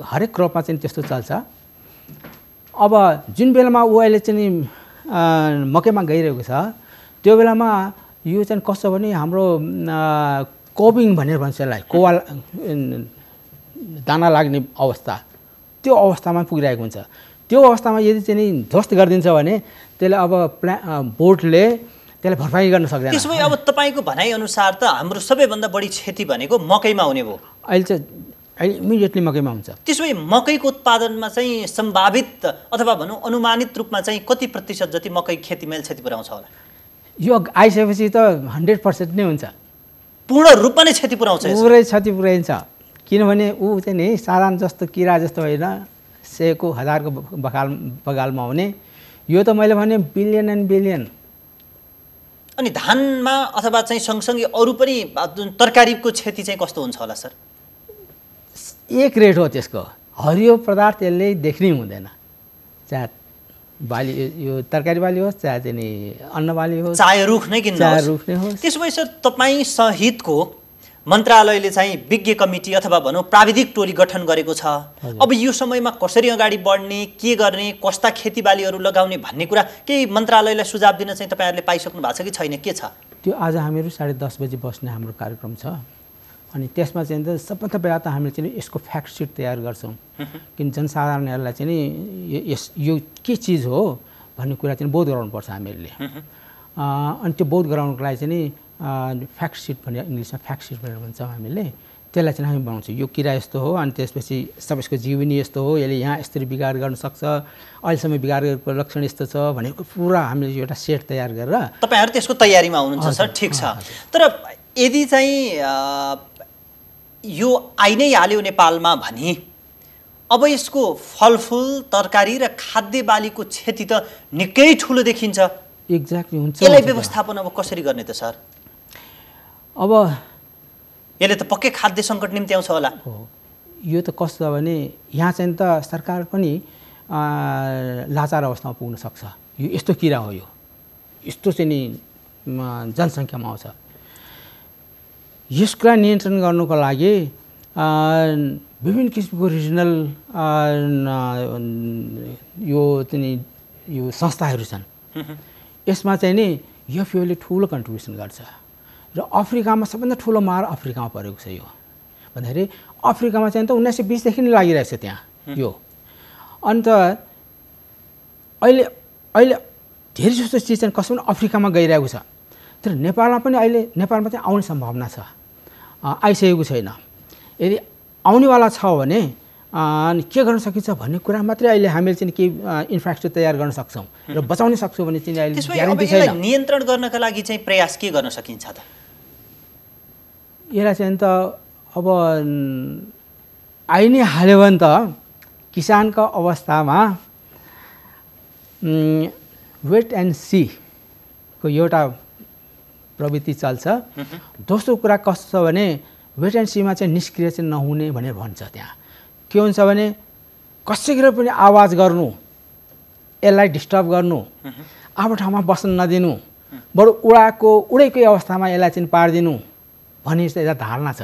हरेक क्रपमा चाहिँ त्यस्तो चल्छ। अब जुन बेलामा ऊ अहिले चाहिँ नि मकैमा गइरहेको छ त्यो बेलामा यो चाहिँ कस्तो भने हाम्रो कोबिङ भनेर भन्छ यसलाई, कोवा दाना लाग्ने अवस्था, त्यो अवस्थामा पुगिरहेको हुन्छ। त्यो अवस्थामा यदि चाहिँ नि ध्वस्त गरिदिन्छ भने त्यसले अब बोर्डले त्यसलाई भरपाई गर्न सक्दैन। त्यसो भए अब तपाईँको भनाइअनुसार त हाम्रो सबैभन्दा बढी क्षति भनेको मकैमा हुने भयो। अहिले इमिडिएटली मकैमा हुन्छ। त्यसो भए मकैको उत्पादनमा चाहिँ सम्भावित अथवा भनौँ अनुमानित रूपमा चाहिँ कति प्रतिशत जति मकै खेतीमा क्षति पुर्याउँछ होला? यो आइसकेपछि त 100% नै हुन्छ। पूर्ण रूपमा नै क्षति पुर्याउँछ? पुरै क्षति पुर्याइन्छ। किनभने ऊ चाहिँ नि साधारण जस्तो किरा जस्तो होइन, 100 को 1000 को बगालमा हुने। यो त मैले भने बिलियन एन्ड बिलियन अनि धानमा अथवा चाहिँ सँगसँगै अरू पनि तरकारीको क्षति चाहिँ कस्तो हुन्छ होला सर? एक रेट हो त्यसको, हरियो पदार्थ यसले देख्नै हुँदैन, चाहे बाली यो तरकारी बाली होस् चाहे चाहिँ नि अन्न बाली होस्, चाहे रुख नै किन चाहे रुख नै होस्। त्यसो भए सर तपाईँ सहितको मन्त्रालयले चाहिँ विज्ञ कमिटी अथवा भनौँ प्राविधिक टोली गठन गरेको छ। अब यो समयमा कसरी अगाडि बढ्ने, के गर्ने, कस्ता खेतीबालीहरू लगाउने भन्ने कुरा केही मन्त्रालयलाई सुझाव दिन चाहिँ तपाईँहरूले पाइसक्नु भएको छ कि छैन, के छ? त्यो आज हामीहरू 10:30 बजी बस्ने हाम्रो कार्यक्रम छ। अनि त्यसमा चाहिँ त सबभन्दा पहिला त हामीले चाहिँ यसको फ्याक्ट सिट तयार गर्छौँ, किन जनसाधारणहरूलाई चाहिँ नि यो के चिज हो भन्ने कुरा चाहिँ बोध गराउनुपर्छ हामीहरूले। अनि त्यो बोध गराउनुको लागि चाहिँ नि फ्याक्ट सिट भनेर इङ्ग्लिसमा फ्याक्ट सिट भनेर भन्छौँ हामीले, त्यसलाई चाहिँ हामी बनाउँछौँ। यो किरा यस्तो हो, अनि त्यसपछि सबैको जीवनी यस्तो हो, यसले यहाँ यसरी बिगार गर्न सक्छ, अहिलेसम्म बिगार गरेको लक्षण यस्तो छ भनेको पुरा हामीले एउटा सेट तयार गरेर। तपाईँहरू त्यसको तयारीमा हुनुहुन्छ सर, ठिक छ। तर यदि चाहिँ यो आइ नै हाल्यो नेपालमा भने अब यसको फलफुल तरकारी र खाद्य बालीको क्षति त निकै ठुलो देखिन्छ। एक्ज्याक्टली हुन्छ। यसलाई व्यवस्थापन अब कसरी गर्ने त सर? अब यसले त पक्कै खाद्य सङ्कट निम्ति आउँछ होला। हो, यो त कस्तो छ भने यहाँ चाहिँ त सरकार पनि लाचार अवस्थामा पुग्न सक्छ। यो यस्तो किरा हो, यो यस्तो चाहिँ नि जनसङ्ख्यामा आउँछ। यसलाई नियन्त्रण गर्नुको लागि विभिन्न किसिमको रिजनल यो चाहिँ यो संस्थाहरू छन्। यसमा चाहिँ नि एफएओले ठुलो कन्ट्रिब्युसन गर्छ र अफ्रिकामा सबभन्दा ठुलो मार अफ्रिकामा परेको छ। यो भन्दाखेरि अफ्रिकामा चाहिँ त 1920 देखि नै लागिरहेको छ त्यहाँ यो। अन्त अहिले धेरै जस्तो चिज चाहिँ कसो पनि अफ्रिकामा गइरहेको छ। तर नेपालमा पनि अहिले नेपालमा चाहिँ आउने सम्भावना छ, आइसकेको छैन। यदि आउनेवाला छ भने अनि के गर्न सकिन्छ भन्ने कुरा मात्रै अहिले हामीले चाहिँ केही इन्फ्रास्ट्रक्चर तयार गर्न सक्छौँ र बचाउन सक्छौँ भने चाहिँ अहिले ग्यारेन्टी छैन। नियन्त्रण गर्नका लागि चाहिँ प्रयास के गर्न सकिन्छ त? यसलाई चाहिँ त अब आइ नै हाल्यो भने त किसानको अवस्थामा वेट एन्ड सी को एउटा प्रवृत्ति चल्छ। दोस्रो कुरा कस्तो छ भने वेट एन्ड सीमा चाहिँ निष्क्रिय चाहिँ नहुने भनेर भन्छ। त्यहाँ के हुन्छ भने कसैको पनि आवाज गर्नु, यसलाई डिस्टर्ब गर्नु, आफ्नो ठाउँमा बस्न नदिनु, बरु उडेकै अवस्थामा यसलाई चाहिँ पारिदिनु भन्ने एउटा धारणा छ।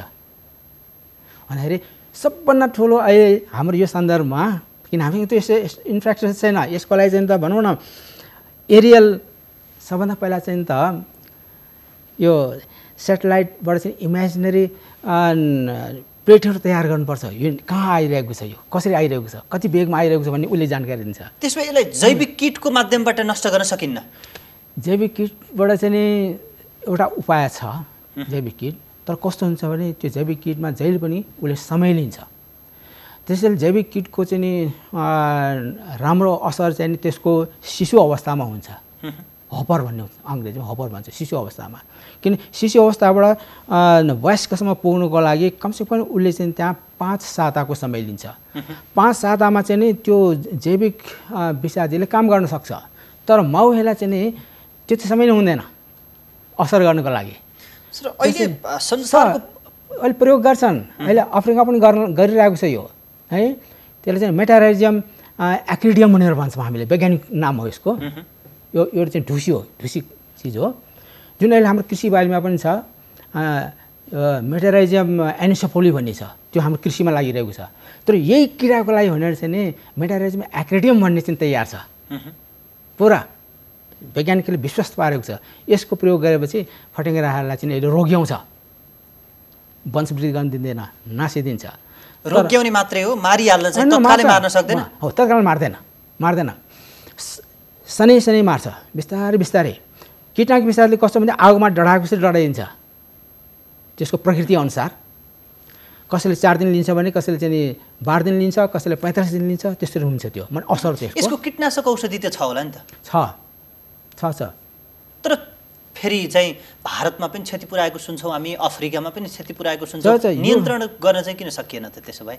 भन्दाखेरि सबभन्दा ठुलो अहिले हाम्रो यो सन्दर्भमा, किन हामीको त्यो यस्तो इन्फ्रास्ट्रक्चर छैन, यसको लागि चाहिँ त भनौँ न एरियल सबभन्दा पहिला चाहिँ त यो सेटेलाइटबाट चाहिँ इमेजिनरी प्लेटहरू तयार गर्नुपर्छ। यो कहाँ आइरहेको छ, यो कसरी आइरहेको छ, कति वेगमा आइरहेको छ भन्ने उसले जानकारी दिन्छ। त्यसमा यसलाई जैविक किटको माध्यमबाट नष्ट गर्न सकिन्न? जैविक किटबाट चाहिँ नि एउटा उपाय छ जैविक किट, तर कस्तो हुन्छ भने त्यो जैविक किटमा जहिले पनि उसले समय लिन्छ। त्यसैले जैविक किटको चाहिँ नि राम्रो असर चाहिँ नि त्यसको शिशु अवस्थामा हुन्छ। हपर भन्ने अङ्ग्रेजीमा हपर भन्छ, शिशु अवस्थामा। किन शिशु अवस्थाबाट वयस्कसम्म पुग्नुको लागि कमसेकम उसले चाहिँ त्यहाँ 5 साताको समय लिन्छ। 5 सातामा चाहिँ नि त्यो जैविक विषादीले काम गर्न सक्छ। तर माउहरूलाई चाहिँ नि त्यति समय नै हुँदैन असर गर्नको लागि। अहिले प्रयोग गर्छन्, अहिले अफ्रिका पनि गरिरहेको छ यो है। त्यसले चाहिँ मेटाराइजियम एक्रिडियम भनेर भन्छौँ हामीले, वैज्ञानिक नाम हो यसको। यो एउटा चाहिँ ढुसी हो, ढुसी चिज हो जुन अहिले हाम्रो कृषि बालीमा पनि छ। मेटाराइजियम एनिसोफोली भन्ने छ, त्यो हाम्रो कृषिमा लागिरहेको छ। तर यही किराको लागि भनेर चाहिँ नि मेटाराइजियम एक्रिडियम भन्ने चाहिँ तयार छ, पुरा वैज्ञानिकले विश्वास पारेको छ। यसको प्रयोग गरेपछि फटेङ्ग्राहरूलाई चाहिँ अहिले रोग्याउँछ, वंशवृद्धि गर्न दिँदैन, नासिदिन्छ। रोग्याउने मात्रै हो, मारिहाल्न चाहिँ तत्कालै मार्न सक्दैन? हो, तत्काल मार्दैन, शनै मार्छ, बिस्तारै। कीटनाशक विषादले कस्तो भने आगोमा डढाएको चाहिँ डढाइदिन्छ त्यसको प्रकृति अनुसार। कसैले 4 दिन लिन्छ भने कसैले चाहिँ 12 दिन लिन्छ, कसैले 45 दिन लिन्छ, त्यसरी हुन्छ त्यो ମାନେ असर चाहिँ। यसको कीटनाशक औषधि त छ होला नि त? छ। तर फेरि चाहिँ भारतमा पनि क्षति पुर्याएको सुन्छौँ हामी, अफ्रिकामा पनि क्षति पुर्याएको सुन्छौँ। नियन्त्रण गर्न चाहिँ किन सकिएन त त्यसो भए?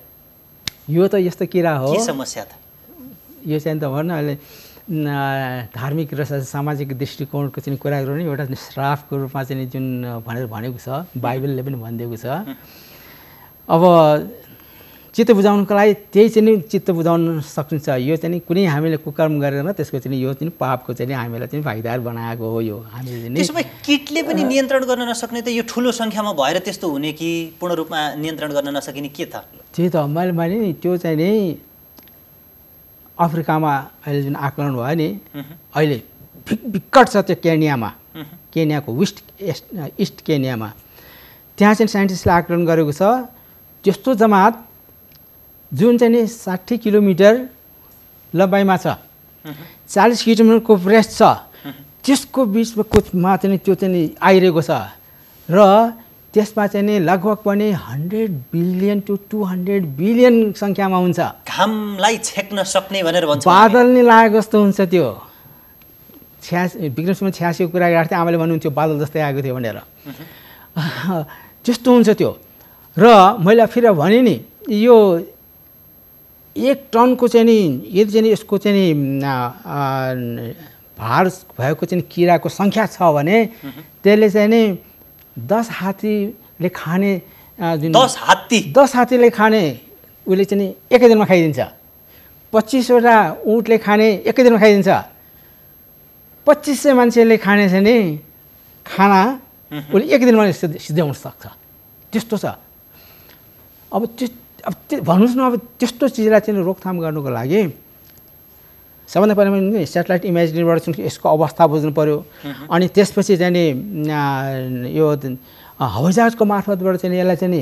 यो त यस्तो किरा हो। के समस्या त? यो चाहिँ त भन्न अहिले धार्मिक र सामाजिक दृष्टिकोणको चाहिँ कुरा गरौँ नि, एउटा श्रापको रूपमा चाहिँ जुन भनेर भनेको छ, बाइबलले पनि भनिदिएको छ। अब चित्त बुझाउनुको लागि त्यही चाहिँ नि चित्त बुझाउन सकिन्छ। यो चाहिँ कुनै हामीले कुकर्म गरेर त्यसको चाहिँ यो चाहिँ पापको चाहिँ हामीलाई चाहिँ भागीदार बनाएको हो। यो हामीले त्यसो भए किटले पनि नियन्त्रण गर्न नसक्ने त यो ठुलो सङ्ख्यामा भएर त्यस्तो हुने कि पूर्ण रूपमा नियन्त्रण गर्न नसकिने के त? त्यही त मैले भने नि त्यो चाहिँ नि अफ्रिकामा अहिले जुन आकलन भयो नि, अहिले विकट छ त्यो केनियामा, केनियाको इस्ट केनियामा। त्यहाँ चाहिँ साइन्टिस्टले आकलन गरेको छ त्यस्तो जमात जुन चाहिँ नि 60 किलोमिटर लम्बाइमा छ, 40 किलोमिटरको ब्रेस्ट छ, त्यसको बिचमा चाहिँ त्यो चाहिँ आइरहेको छ र त्यसमा चाहिँ नि लगभग पनि 100 बिलियन टु 200 बिलियन सङ्ख्यामा हुन्छ। घामलाई छेक्न सक्ने भनेर भन्छ, बादल नै लागेको जस्तो हुन्छ। त्यो 86 कुरा गरेको थिएँ, आमाले भन्नुहुन्थ्यो बादल जस्तै आएको थियो भनेर। त्यस्तो हुन्छ त्यो। र मैले फेरि भने नि यो 1 टनको चाहिँ नि यदि चाहिँ यसको चाहिँ नि भार भएको चाहिँ किराको सङ्ख्या छ भने त्यसले चाहिँ नि 10 हात्तीले खाने जुन 10 हात्तीले खाने उसले चाहिँ एकै दिनमा खाइदिन्छ। 25वटा ऊँटले खाने एकै दिनमा खाइदिन्छ। 2500 मान्छेले खाने चाहिँ नि खाना उसले एकै दिनमा सिद्ध्याउन सक्छ। त्यस्तो छ। अब भन्नुहोस् न, अब त्यस्तो चिजलाई चाहिँ रोकथाम गर्नुको लागि सबभन्दा पहिला पनि सेटेलाइट इमेजरीबाट चाहिँ यसको अवस्था बुझ्नु पऱ्यो। अनि त्यसपछि चाहिँ नि यो हवाईजहाजको मार्फतबाट चाहिँ यसलाई चाहिँ नि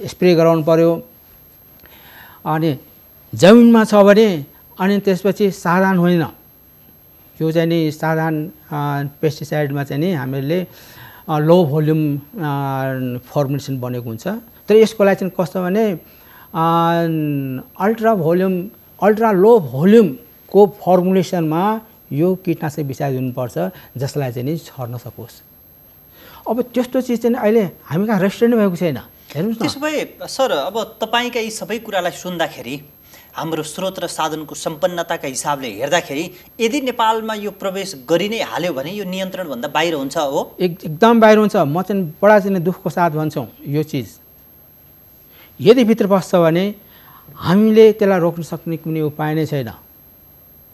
स्प्रे गराउनु पऱ्यो। अनि जमिनमा छ भने अनि त्यसपछि साधारण होइन, यो चाहिँ नि साधारण पेस्टिसाइडमा चाहिँ नि हामीले लो भोल्युम फर्मुलेसन बनेको हुन्छ। तर यसको लागि चाहिँ कस्तो भने अल्ट्रा लो भोल्युमको फर्मुलेसनमा यो कीटनाशक विषय दिनुपर्छ जसलाई चाहिँ नि छर्न सकोस्। अब त्यस्तो चिज चाहिँ अहिले हामी कहाँ रेस्टुरेन्ट भएको छैन। हेर्नुहोस् न। त्यसो भए सर, अब तपाईँका यी सबै कुरालाई सुन्दाखेरि हाम्रो स्रोत र साधनको सम्पन्नताका हिसाबले हेर्दाखेरि यदि नेपालमा यो प्रवेश गरि नै हाल्यो भने यो नियन्त्रणभन्दा बाहिर हुन्छ हो? एकदम बाहिर हुन्छ। म चाहिँ बडा चाहिँ दुःखको साथ भन्छौँ यो चिज यदि भित्र बस्छ भने हामीले त्यसलाई रोक्न सक्ने कुनै उपाय नै छैन।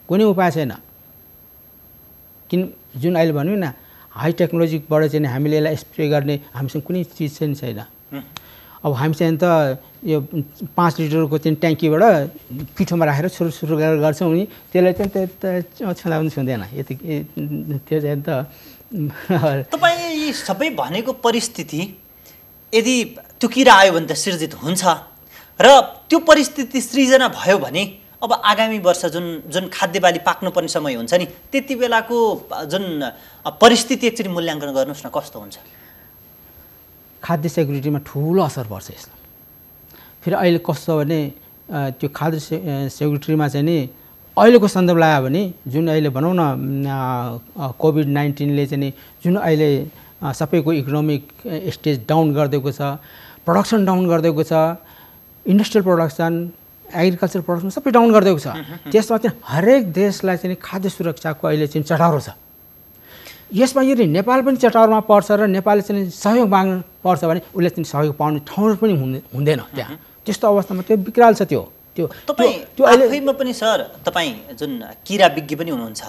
कुनै उपाय छैन। किन जुन अहिले भन्यो न हाई टेक्नोलोजीबाट चाहिँ हामीले यसलाई स्प्रे गर्ने हामीसँग कुनै चिज चाहिँ छैन। अब हामी चाहिँ त यो 5 लिटरको चाहिँ ट्याङ्कीबाट पिठोमा राखेर सुरु गरेर गर्छौँ नि, त्यसलाई चाहिँ छँदा पनि छुँदैन। यति त्यो चाहिँ त तपाईँ यी सबै भनेको परिस्थिति यदि त्यो किरा आयो भने त सृजित हुन्छ र त्यो परिस्थिति सृजना भयो भने अब आगामी वर्ष जुन खाद्य बाली पाक्नुपर्ने समय हुन्छ नि, त्यति बेलाको जुन परिस्थिति एकचोटि मूल्याङ्कन गर्नुहोस् न, कस्तो हुन्छ? खाद्य सेक्युरिटीमा ठुलो असर पर्छ यसले। फेरि अहिले कस्तो भने त्यो खाद्य सेक्युरिटीमा चाहिँ नि अहिलेको सन्दर्भ लगायो भने जुन अहिले भनौँ न कोभिड-19ले चाहिँ नि जुन अहिले सबैको इकोनोमिक स्टेज डाउन गरिदिएको छ, प्रोडक्सन डाउन गरिदिएको छ, इन्डस्ट्रियल प्रोडक्सन, एग्रिकल्चर प्रोडक्सन सबै डाउन गरिदिएको छ। त्यसमा चाहिँ हरेक देशलाई चाहिँ खाद्य सुरक्षाको अहिले चाहिँ चटारो छ। यसमा यदि नेपाल पनि चटारोमा पर्छ र नेपालले चाहिँ सहयोग माग्नु पर्छ भने उसले चाहिँ सहयोग पाउने ठाउँ पनि हुँदैन त्यहाँ। त्यस्तो अवस्थामा त्यो विकराल छ। त्यो आफैमा पनि सर, तपाईँ जुन किरा विज्ञ पनि हुनुहुन्छ,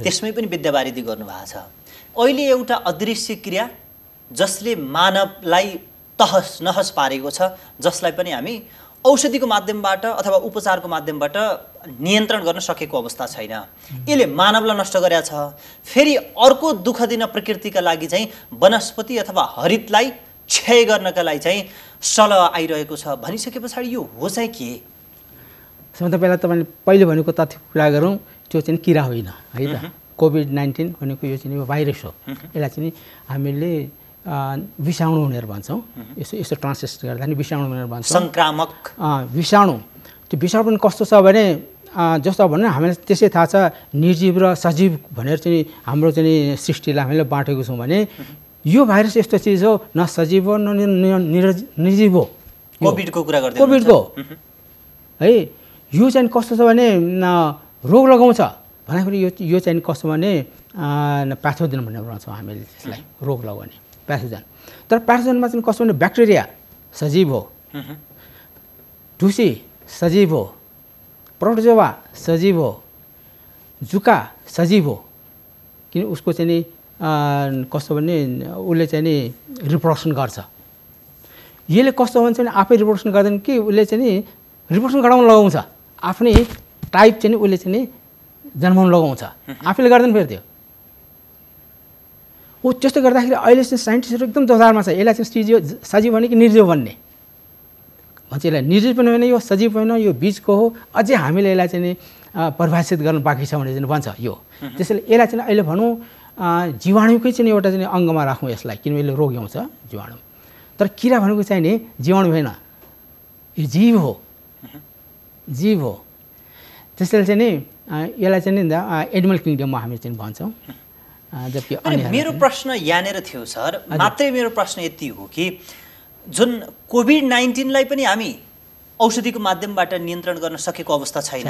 त्यसमै पनि विद्यावारिधि गर्नुभएको छ। अहिले एउटा अदृश्य क्रिया जसले मानवलाई तहस नहस पारेको छ, जसलाई पनि हामी औषधिको माध्यमबाट अथवा उपचारको माध्यमबाट नियन्त्रण गर्न सकेको अवस्था छैन। यसले मानवलाई नष्ट गरेको छ। फेरि अर्को दुःख दिन प्रकृतिका लागि चाहिँ वनस्पति अथवा हरितलाई क्षय गर्नका लागि चाहिँ सल्लाह आइरहेको छ भनिसके पछाडि यो हो चाहिँ के? सबभन्दा पहिला तपाईँले पहिले भनेको तथ्य कुरा गरौँ, त्यो चाहिँ किरा होइन है त। कोभिड-19 भनेको यो चाहिँ भाइरस हो। यसलाई चाहिँ हामीले विषाणु भनेर भन्छौँ। यसो ट्रान्सलेट गर्दा नि विषाणु भनेर भन्छौँ। सङ्क्रामक विषाणु। त्यो विषाणु पनि कस्तो छ भने जस्तो भन्नु हामीलाई त्यसै थाहा छ निर्जीव र सजीव भनेर चाहिँ हाम्रो चाहिँ सृष्टिलाई हामीले बाँटेको छौँ भने यो भाइरस यस्तो चिज हो, न सजीव हो न निर्जीव हो। कोभिडको कुरा गर्दै कोभिडको है, यो चाहिँ कस्तो छ भने रोग लगाउँछ भन्दाखेरि यो चाहिँ कस्तो भने प्याथोजन भन्ने भन्छौँ हामीले त्यसलाई, रोग लगाउने प्याथोजन। तर प्याथोजनमा चाहिँ कस्तो भने ब्याक्टेरिया सजीव हो, ढुसी सजीव हो, प्रोटोजोवा सजीव हो, जुका सजीव हो। किन उसको चाहिँ नि कस्तो भने उसले चाहिँ नि रिप्रोडक्सन गर्छ। यसले कस्तो भन्छ भने आफै रिप्रोडक्सन गर्दैन कि उसले चाहिँ नि रिप्रोडक्सन गराउन लगाउँछ, आफ्नै टाइप चाहिँ नि उसले चाहिँ नि जन्माउन लगाउँछ, आफैले गर्दैन फेरि त्यो। हो त्यस्तो गर्दाखेरि अहिले चाहिँ साइन्टिस्टहरू एकदम दौडारमा छ, यसलाई चाहिँ सजीव भने कि निर्जीव भन्ने भन्छ। यसलाई निर्जीव पनि होइन, यो सजीव होइन, यो बिचको हो, अझै हामीले यसलाई चाहिँ नि परिभाषित गर्न बाँकी छ भने चाहिँ भन्छ यो। त्यसैले यसलाई चाहिँ अहिले भनौँ जीवाणुकै चाहिँ एउटा चाहिँ अङ्गमा राखौँ यसलाई, किनभने यसले रोग ल्याउँछ जीवाणु। तर किरा भनेको चाहिँ नि जीवाणु होइन, यो जीव हो, जीव हो। त्यसैले चाहिँ नि यसलाई चाहिँ नि एनिमल किङडममा हामी चाहिँ भन्छौँ। जबकि मेरो प्रश्न यहाँनिर थियो सर, मात्रै मेरो प्रश्न यति हो कि जुन कोभिड-19लाई पनि हामी औषधिको माध्यमबाट नियन्त्रण गर्न सकेको अवस्था छैन,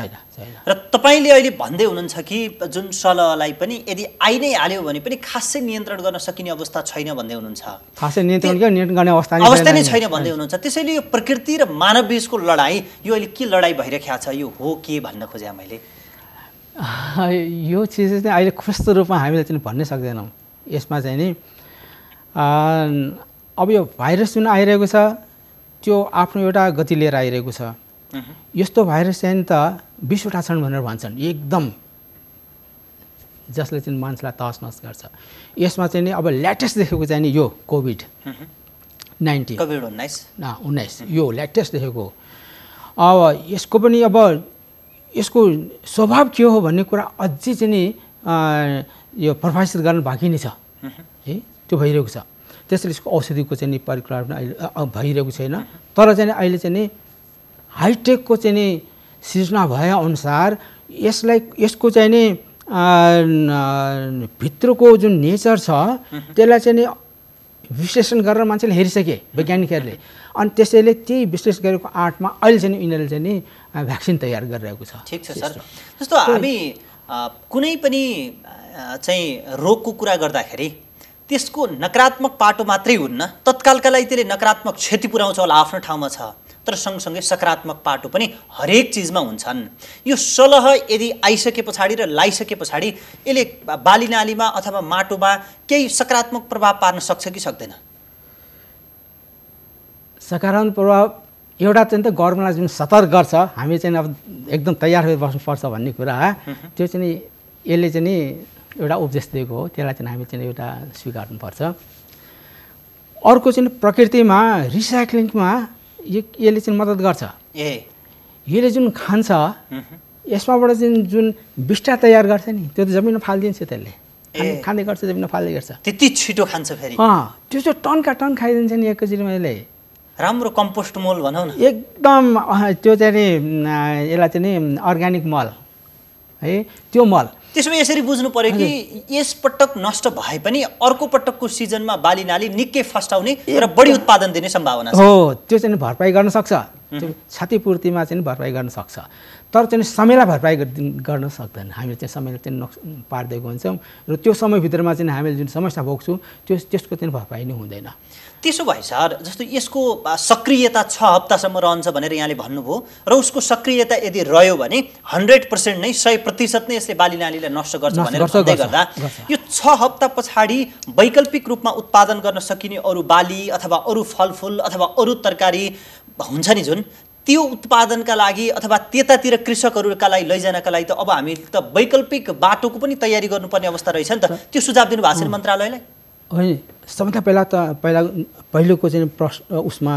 र तपाईँले अहिले भन्दै हुनुहुन्छ कि जुन सलहलाई पनि यदि आइ नै हाल्यो भने पनि खासै नियन्त्रण गर्न सकिने अवस्था छैन भन्दै हुनुहुन्छ, खासै नियन्त्रण गर्ने अवस्था नै छैन भन्दै हुनुहुन्छ। त्यसैले यो प्रकृति र मानव बीचको लडाइँ, यो अहिले के लडाइँ भइरहेको छ, यो हो के भन्न खोजेँ मैले? यो चिज चाहिँ अहिले खुस्त रूपमा हामीले चाहिँ भन्नै सक्दैनौँ। यसमा चाहिँ नि अब यो भाइरस जुन आइरहेको छ त्यो आफ्नो एउटा गति लिएर आइरहेको छ। यस्तो भाइरस चाहिँ त 20वटा छन् भनेर भन्छन् एकदम, जसले चाहिँ मान्छेलाई तहस नहस गर्छ। यसमा चाहिँ नि अब लेटेस्ट देखेको चाहिँ नि यो कोभिड-19 यो लेटेस्ट देखेको। अब यसको पनि अब यसको स्वभाव के हो भन्ने कुरा अझै चाहिँ नि यो परिभाषित गर्न बाँकी नै छ है, त्यो भइरहेको छ। त्यसैले यसको औषधिको चाहिँ नि परिकल्पना अहिले भइरहेको छैन। तर चाहिँ अहिले चाहिँ नि हाइटेकको चाहिँ नि सृजना भएअनुसार यसको चाहिँ नि भित्रको जुन नेचर छ त्यसलाई चाहिँ नि विश्लेषण गरेर मान्छेले हेरिसके वैज्ञानिकहरूले, अनि त्यसैले त्यही विश्लेषण गरेको आँटमा अहिले चाहिँ यिनीहरूले चाहिँ नि भ्याक्सिन तयार गरिरहेको छ। ठिक छ सर। जस्तो हामी कुनै पनि चाहिँ रोगको कुरा गर्दाखेरि त्यसको नकारात्मक पाटो मात्रै हुन्न, तत्कालका लागि त्यसले नकारात्मक क्षति पुर्याउँछ होला, आफ्नो ठाउँमा छ, तर सँगसँगै सकारात्मक पाटो पनि हरेक चिजमा हुन्छन्। यो सलह यदि आइसके पछाडि र लाइसके पछाडि यसले बालीनालीमा अथवा माटोमा केही सकारात्मक प्रभाव पार्न सक्छ कि सक्दैन? सकारात्मक प्रभाव एउटा चाहिँ त गभर्मेन्टलाई जुन सतर्क गर्छ, हामी चाहिँ अब एकदम तयार भएर बस्नुपर्छ भन्ने कुरा, त्यो चाहिँ नि यसले चाहिँ नि एउटा उपदेश दिएको हो, त्यसलाई चाहिँ हामी चाहिँ एउटा स्वीकार्नुपर्छ। अर्को चाहिँ प्रकृतिमा रिसाइक्लिङमा यसले चाहिँ मद्दत गर्छ। यसले जुन खान्छ यसमाबाट जुन बिस्टा तयार गर्छ नि त्यो त जमिनमा फालिदिन्छ, त्यसले खाँदै गर्छ, जमिनमा फाल्दै गर्छ, त्यति छिटो खान्छ फेरि। त्यो चाहिँ टनका टन खाइदिन्छ नि एकैचोटिमा। यसले राम्रो कम्पोस्ट मल भनौँ न, एकदम त्यो चाहिँ नि यसलाई चाहिँ नि अर्ग्यानिक मल है, त्यो मल। त्यसो भए यसरी बुझ्नु पर्यो कि यस पटक नष्ट भए पनि अर्को पटकको सिजनमा बालीनाली निकै फस्टाउने र बढी उत्पादन दिने सम्भावना छ। हो, त्यो चाहिँ भरपाई गर्न सक्छ, त्यो क्षतिपूर्तिमा चाहिँ भरपाई गर्न सक्छ, तर चाहिँ समयलाई भरपाई गर्न सक्दैन। हामीले चाहिँ समयलाई चाहिँ नोक्सान पारिदिएको हुन्छौँ र त्यो समयभित्रमा चाहिँ हामीले जुन समस्या भोग्छौँ त्यसको चाहिँ भरपाई नै हुँदैन। त्यसो भए सर, जस्तो यसको सक्रियता 6 हप्तासम्म रहन्छ भनेर यहाँले भन्नुभयो, र उसको सक्रियता यदि रह्यो भने 100% नै 100% नै यसले बालीनालीलाई नष्ट गर्छ भनेर भन्दै गर्दा यो 6 हप्ता पछाडि वैकल्पिक रूपमा उत्पादन गर्न सकिने अरू बाली अथवा अरू फलफुल अथवा अरू तरकारी हुन्छ नि जुन, त्यो उत्पादनका लागि अथवा त्यतातिर कृषकहरूका लागि लैजानका लागि त अब हामी त वैकल्पिक बाटोको पनि तयारी गर्नुपर्ने अवस्था रहेछ नि त। त्यो सुझाव दिनुभएको छ नि मन्त्रालयलाई? होइन, सबभन्दा पहिलोको चाहिँ प्रश्न उसमा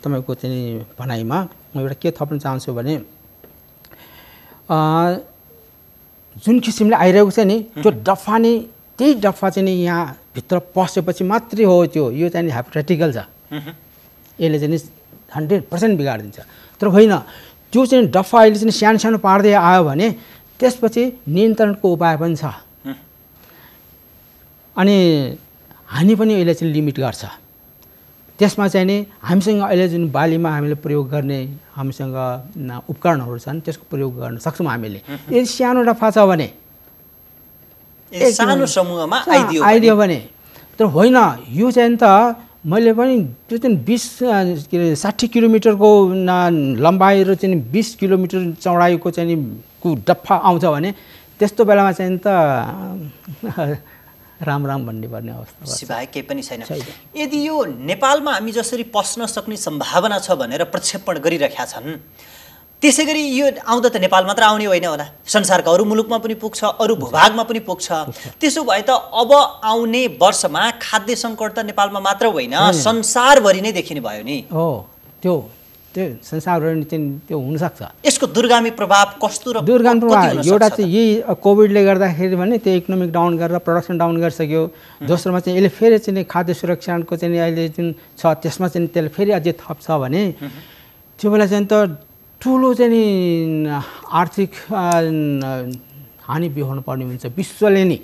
तपाईँको चाहिँ भनाइमा म एउटा के थप्न चाहन्छु भने जुन किसिमले आइरहेको छ नि त्यो डफा नि त्यही डफा चाहिँ नि यहाँभित्र पसेपछि मात्रै हो त्यो, यो चाहिँ नि हाइपोथेटिकल छ, यसले चाहिँ नि 100% बिगाडिदिन्छ। तर होइन, त्यो चाहिँ डफा अहिले चाहिँ सानो सानो पार्दै आयो भने त्यसपछि नियन्त्रणको उपाय पनि छ, अनि हानि पनि अहिले चाहिँ लिमिट गर्छ। त्यसमा चाहिँ नि हामीसँग अहिले जुन बालीमा हामीले प्रयोग गर्ने हामीसँग उपकरणहरू छन् त्यसको प्रयोग गर्न सक्छौँ हामीले। यदि सानो डफा छ भने सानो समूहमा आइदियो भने तर होइन यो चाहिँ त मैले पनि त्यो चाहिँ 20 के अरे 60 किलोमिटरको लम्बाइ र चाहिँ 20 किलोमिटर चौडाइको चाहिँ को डफ्फा आउँछ भने त्यस्तो बेलामा चाहिँ त राम राम भन्ने पर्ने अवस्था सिवाय केही पनि छैन। यदि यो नेपालमा हामी जसरी पस्न सक्ने सम्भावना छ भनेर प्रक्षेपण गरिरहेका छन्, त्यसै गरी यो आउँदा त नेपाल मात्र आउने होइन होला, संसारका अरू मुलुकमा पनि पुग्छ, अरू भूभागमा पनि पुग्छ। त्यसो भए त अब आउने वर्षमा खाद्य सङ्कट त नेपालमा मात्र होइन संसारभरि नै देखिने भयो नि। हो, त्यो संसारभरि चाहिँ त्यो हुनसक्छ। यसको दूरगामी प्रभाव कस्तो र दूरगामी प्रभाव एउटा चाहिँ यही कोभिडले गर्दाखेरि भने त्यो इकोनोमिक डाउन गरेर प्रोडक्सन डाउन गरिसक्यो। दोस्रोमा चाहिँ यसले फेरि चाहिँ खाद्य सुरक्षाको चाहिँ अहिले जुन छ त्यसमा चाहिँ त्यसले फेरि अझै थप्छ भने त्यो बेला चाहिँ त ठुलो चाहिँ नि आर्थिक हानि बिहोर्नु पर्ने हुन्छ विश्वले नि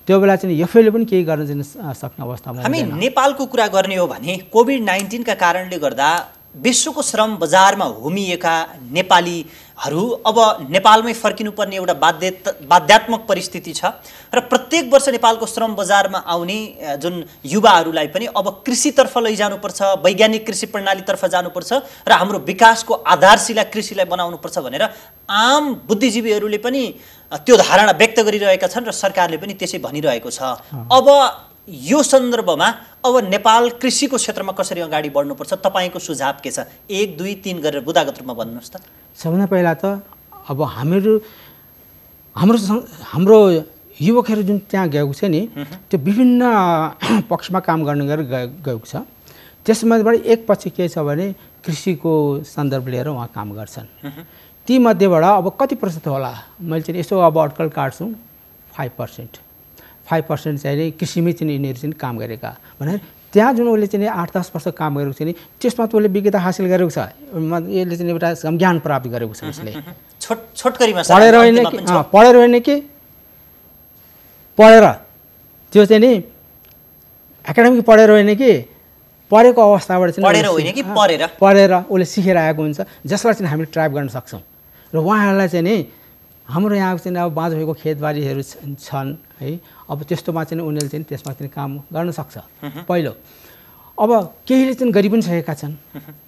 त्यो बेला चाहिँ एफएले पनि केही गर्न चाहिँ सक्ने अवस्थामा हामी नेपालको कुरा गर्ने हो भने कोभिड-19 का कारणले गर्दा विश्वको श्रम बजारमा होमिएका नेपालीहरू अब नेपालमै फर्किनुपर्ने एउटा बाध्यात्मक परिस्थिति छ र प्रत्येक वर्ष नेपालको श्रम बजारमा आउने जुन युवाहरूलाई पनि अब कृषितर्फ लैजानुपर्छ, वैज्ञानिक कृषि प्रणालीतर्फ जानुपर्छ र हाम्रो विकासको आधारशिला कृषिलाई बनाउनुपर्छ भनेर आम बुद्धिजीवीहरूले पनि त्यो धारणा व्यक्त गरिरहेका छन् र सरकारले पनि त्यसै भनिरहेको छ। अब यो सन्दर्भमा अब नेपाल कृषिको क्षेत्रमा कसरी अगाडि बढ्नुपर्छ, तपाईँको सुझाव के छ? 1, 2, 3 गरेर बुदागत रूपमा भन्नुहोस् त। सबभन्दा पहिला त अब हाम्रो युवकहरू जुन त्यहाँ गएको छ नि त्यो विभिन्न पक्षमा काम गर्ने गरेर गएको छ। त्यसमध्येबाट एक पक्ष के छ भने कृषिको सन्दर्भ लिएर उहाँ काम गर्छन्। तीमध्येबाट अब कति प्रतिशत होला मैले चाहिँ यसो अब अड्कल काट्छु 5% चाहिँ कृषिमै चाहिँ यिनीहरू चाहिँ काम गरेका भने त्यहाँ जुन उसले चाहिँ 8-10 वर्ष काम गरेको छ नि त्यसमा त उसले विज्ञता हासिल गरेको छ, यसले चाहिँ एउटा ज्ञान प्राप्त गरेको छ। उसले छोटकरीमा पढेर होइन कि पढेर त्यो चाहिँ नि एकाडेमिक पढेर होइन कि पढेको अवस्थाबाट चाहिँ पढेर उसले सिकेर आएको हुन्छ जसलाई चाहिँ हामीले ट्राइप गर्न सक्छौँ। र उहाँहरूलाई चाहिँ नि हाम्रो यहाँ चाहिँ अब बाँझो भएको खेतबारीहरू छन् है, अब त्यस्तोमा चाहिँ उनीहरूले चाहिँ त्यसमा चाहिँ काम गर्न सक्छ पहिलो। अब केहीले चाहिँ गरी पनि सकेका छन्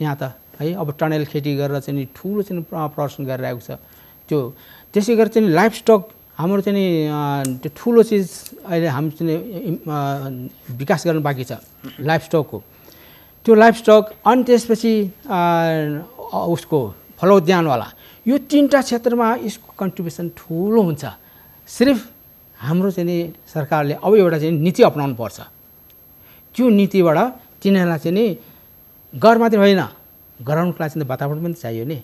यहाँ त है, अब टनल खेती गरेर चाहिँ ठुलो चाहिँ प्रदर्शन गरिरहेको छ त्यो। त्यसै गरी चाहिँ लाइफ स्टक हाम्रो चाहिँ त्यो ठुलो चिज अहिले हामी चाहिँ विकास गर्न बाँकी छ लाइफ स्टकको। त्यो लाइफ स्टक अनि त्यसपछि उसको फलोद्यानवाला यो 3टा क्षेत्रमा यसको कन्ट्रिब्युसन ठुलो हुन्छ। सिर्फ हाम्रो चाहिँ नि सरकारले अब एउटा चाहिँ नीति अपनाउनु पर्छ। त्यो नीतिबाट तिनीहरूलाई चाहिँ नि घर मात्रै होइन गराउनुको लागि चाहिँ वातावरण पनि चाहियो नि।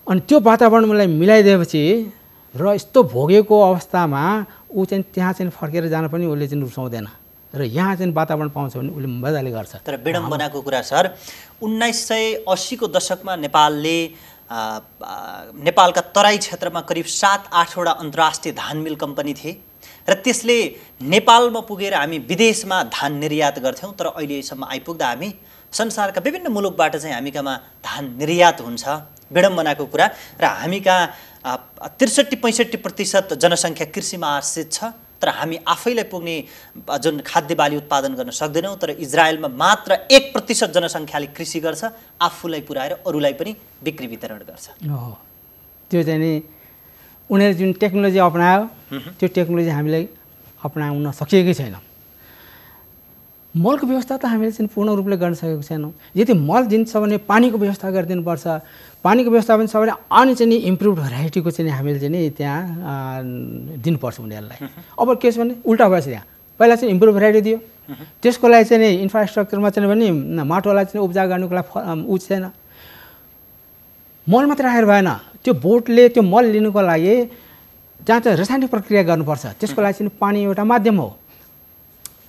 अनि त्यो वातावरणलाई मिलाइदिएपछि र यस्तो भोगेको अवस्थामा ऊ चाहिँ त्यहाँ चाहिँ फर्केर जान पनि उसले चाहिँ रुचाउँदैन र यहाँ चाहिँ वातावरण पाउँछ भने उसले मजाले गर्छ। तर विडम्बनाको कुरा सर 1980 को दशकमा नेपालका तराई क्षेत्रमा करिब 7-8 वटा अन्तर्राष्ट्रिय धान मिल कम्पनी थिए र त्यसले नेपालमा पुगेर हामी विदेशमा धान निर्यात गर्थ्यौँ। तर अहिलेसम्म आइपुग्दा हामी संसारका विभिन्न मुलुकबाट चाहिँ हामी कहाँ धान निर्यात हुन्छ। विडम्बनाको कुरा र हामी कहाँ 63-65% जनसङ्ख्या कृषिमा आश्रित छ तर हामी आफैलाई पुग्ने जुन खाद्य बाली उत्पादन गर्न सक्दैनौँ। तर इजरायलमा मात्र 1% जनसङ्ख्याले कृषि गर्छ, आफूलाई पुर्याएर अरूलाई पनि बिक्री वितरण गर्छ। त्यो चाहिँ नि उनीहरूले जुन टेक्नोलोजी अपनायो त्यो टेक्नोलोजी हामीले अपनाउन सकिएकै छैन। मलको व्यवस्था त हामीले चाहिँ पूर्ण रूपले गर्न सकेको छैनौँ। यदि मल दिन्छ भने पानीको व्यवस्था गरिदिनुपर्छ। पानीको व्यवस्थापन छ भने अनि चाहिँ नि इम्प्रुभ भेराइटीको चाहिँ हामीले चाहिँ नि त्यहाँ दिनुपर्छ उनीहरूलाई। अब के छ भने उल्टा भएछ, त्यहाँ पहिला चाहिँ इम्प्रुभ भेराइटी दियो, त्यसको लागि चाहिँ नि इन्फ्रास्ट्रक्चरमा चाहिँ भने माटोलाई चाहिँ उब्जाउ गर्नुको लागि ऊ छैन। मल मात्रै राखेर भएन, त्यो बोटले त्यो मल लिनुको लागि जहाँ चाहिँ रासायनिक प्रक्रिया गर्नुपर्छ त्यसको लागि चाहिँ पानी एउटा माध्यम हो।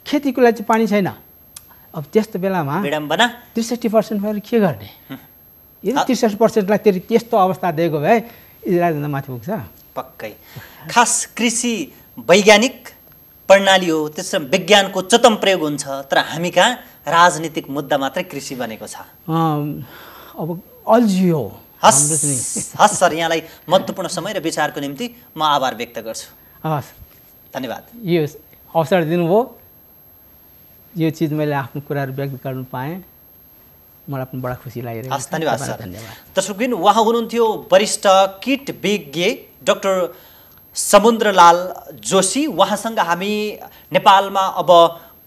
खेतीको लागि चाहिँ पानी छैन। अब त्यस्तो बेलामा 63% भएर के गर्ने? यदि 63%लाई त्यस्तो अवस्था दिएको भए इजरायलभन्दा माथि पुग्छ पक्कै। खास कृषि वैज्ञानिक प्रणाली हो, त्यसमा विज्ञानको चतम प्रयोग हुन्छ। तर हामी कहाँ राजनीतिक मुद्दा मात्रै कृषि बनेको छ। अब अल्झियो। हस् सर, यहाँलाई महत्त्वपूर्ण समय र विचारको निम्ति म आभार व्यक्त गर्छु। हस्, धन्यवाद। यो अवसर दिनुभयो, यो चिज मैले आफ्नो कुराहरू व्यक्त गर्न पाएँ, मलाई पनि बडा खुसी लागिरहेको छ। धन्यवाद सर। धन्यवाद। दर्शकबिन, उहाँ हुनुहुन्थ्यो वरिष्ठ कीट विज्ञ डाक्टर समुद्रलाल जोशी। उहाँसँग हामी नेपालमा अब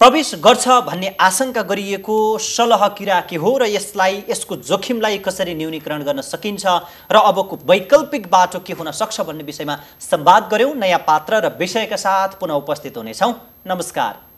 प्रवेश गर्छ भन्ने आशंका गरिएको सलह किरा के हो र यसको जोखिमलाई कसरी न्यूनीकरण गर्न सकिन्छ र अबको वैकल्पिक बाटो के हुन सक्छ भन्ने विषयमा संवाद गर्यौं। नयाँ पात्र र विषयका साथ पुनः उपस्थित हुनेछौँ। नमस्कार।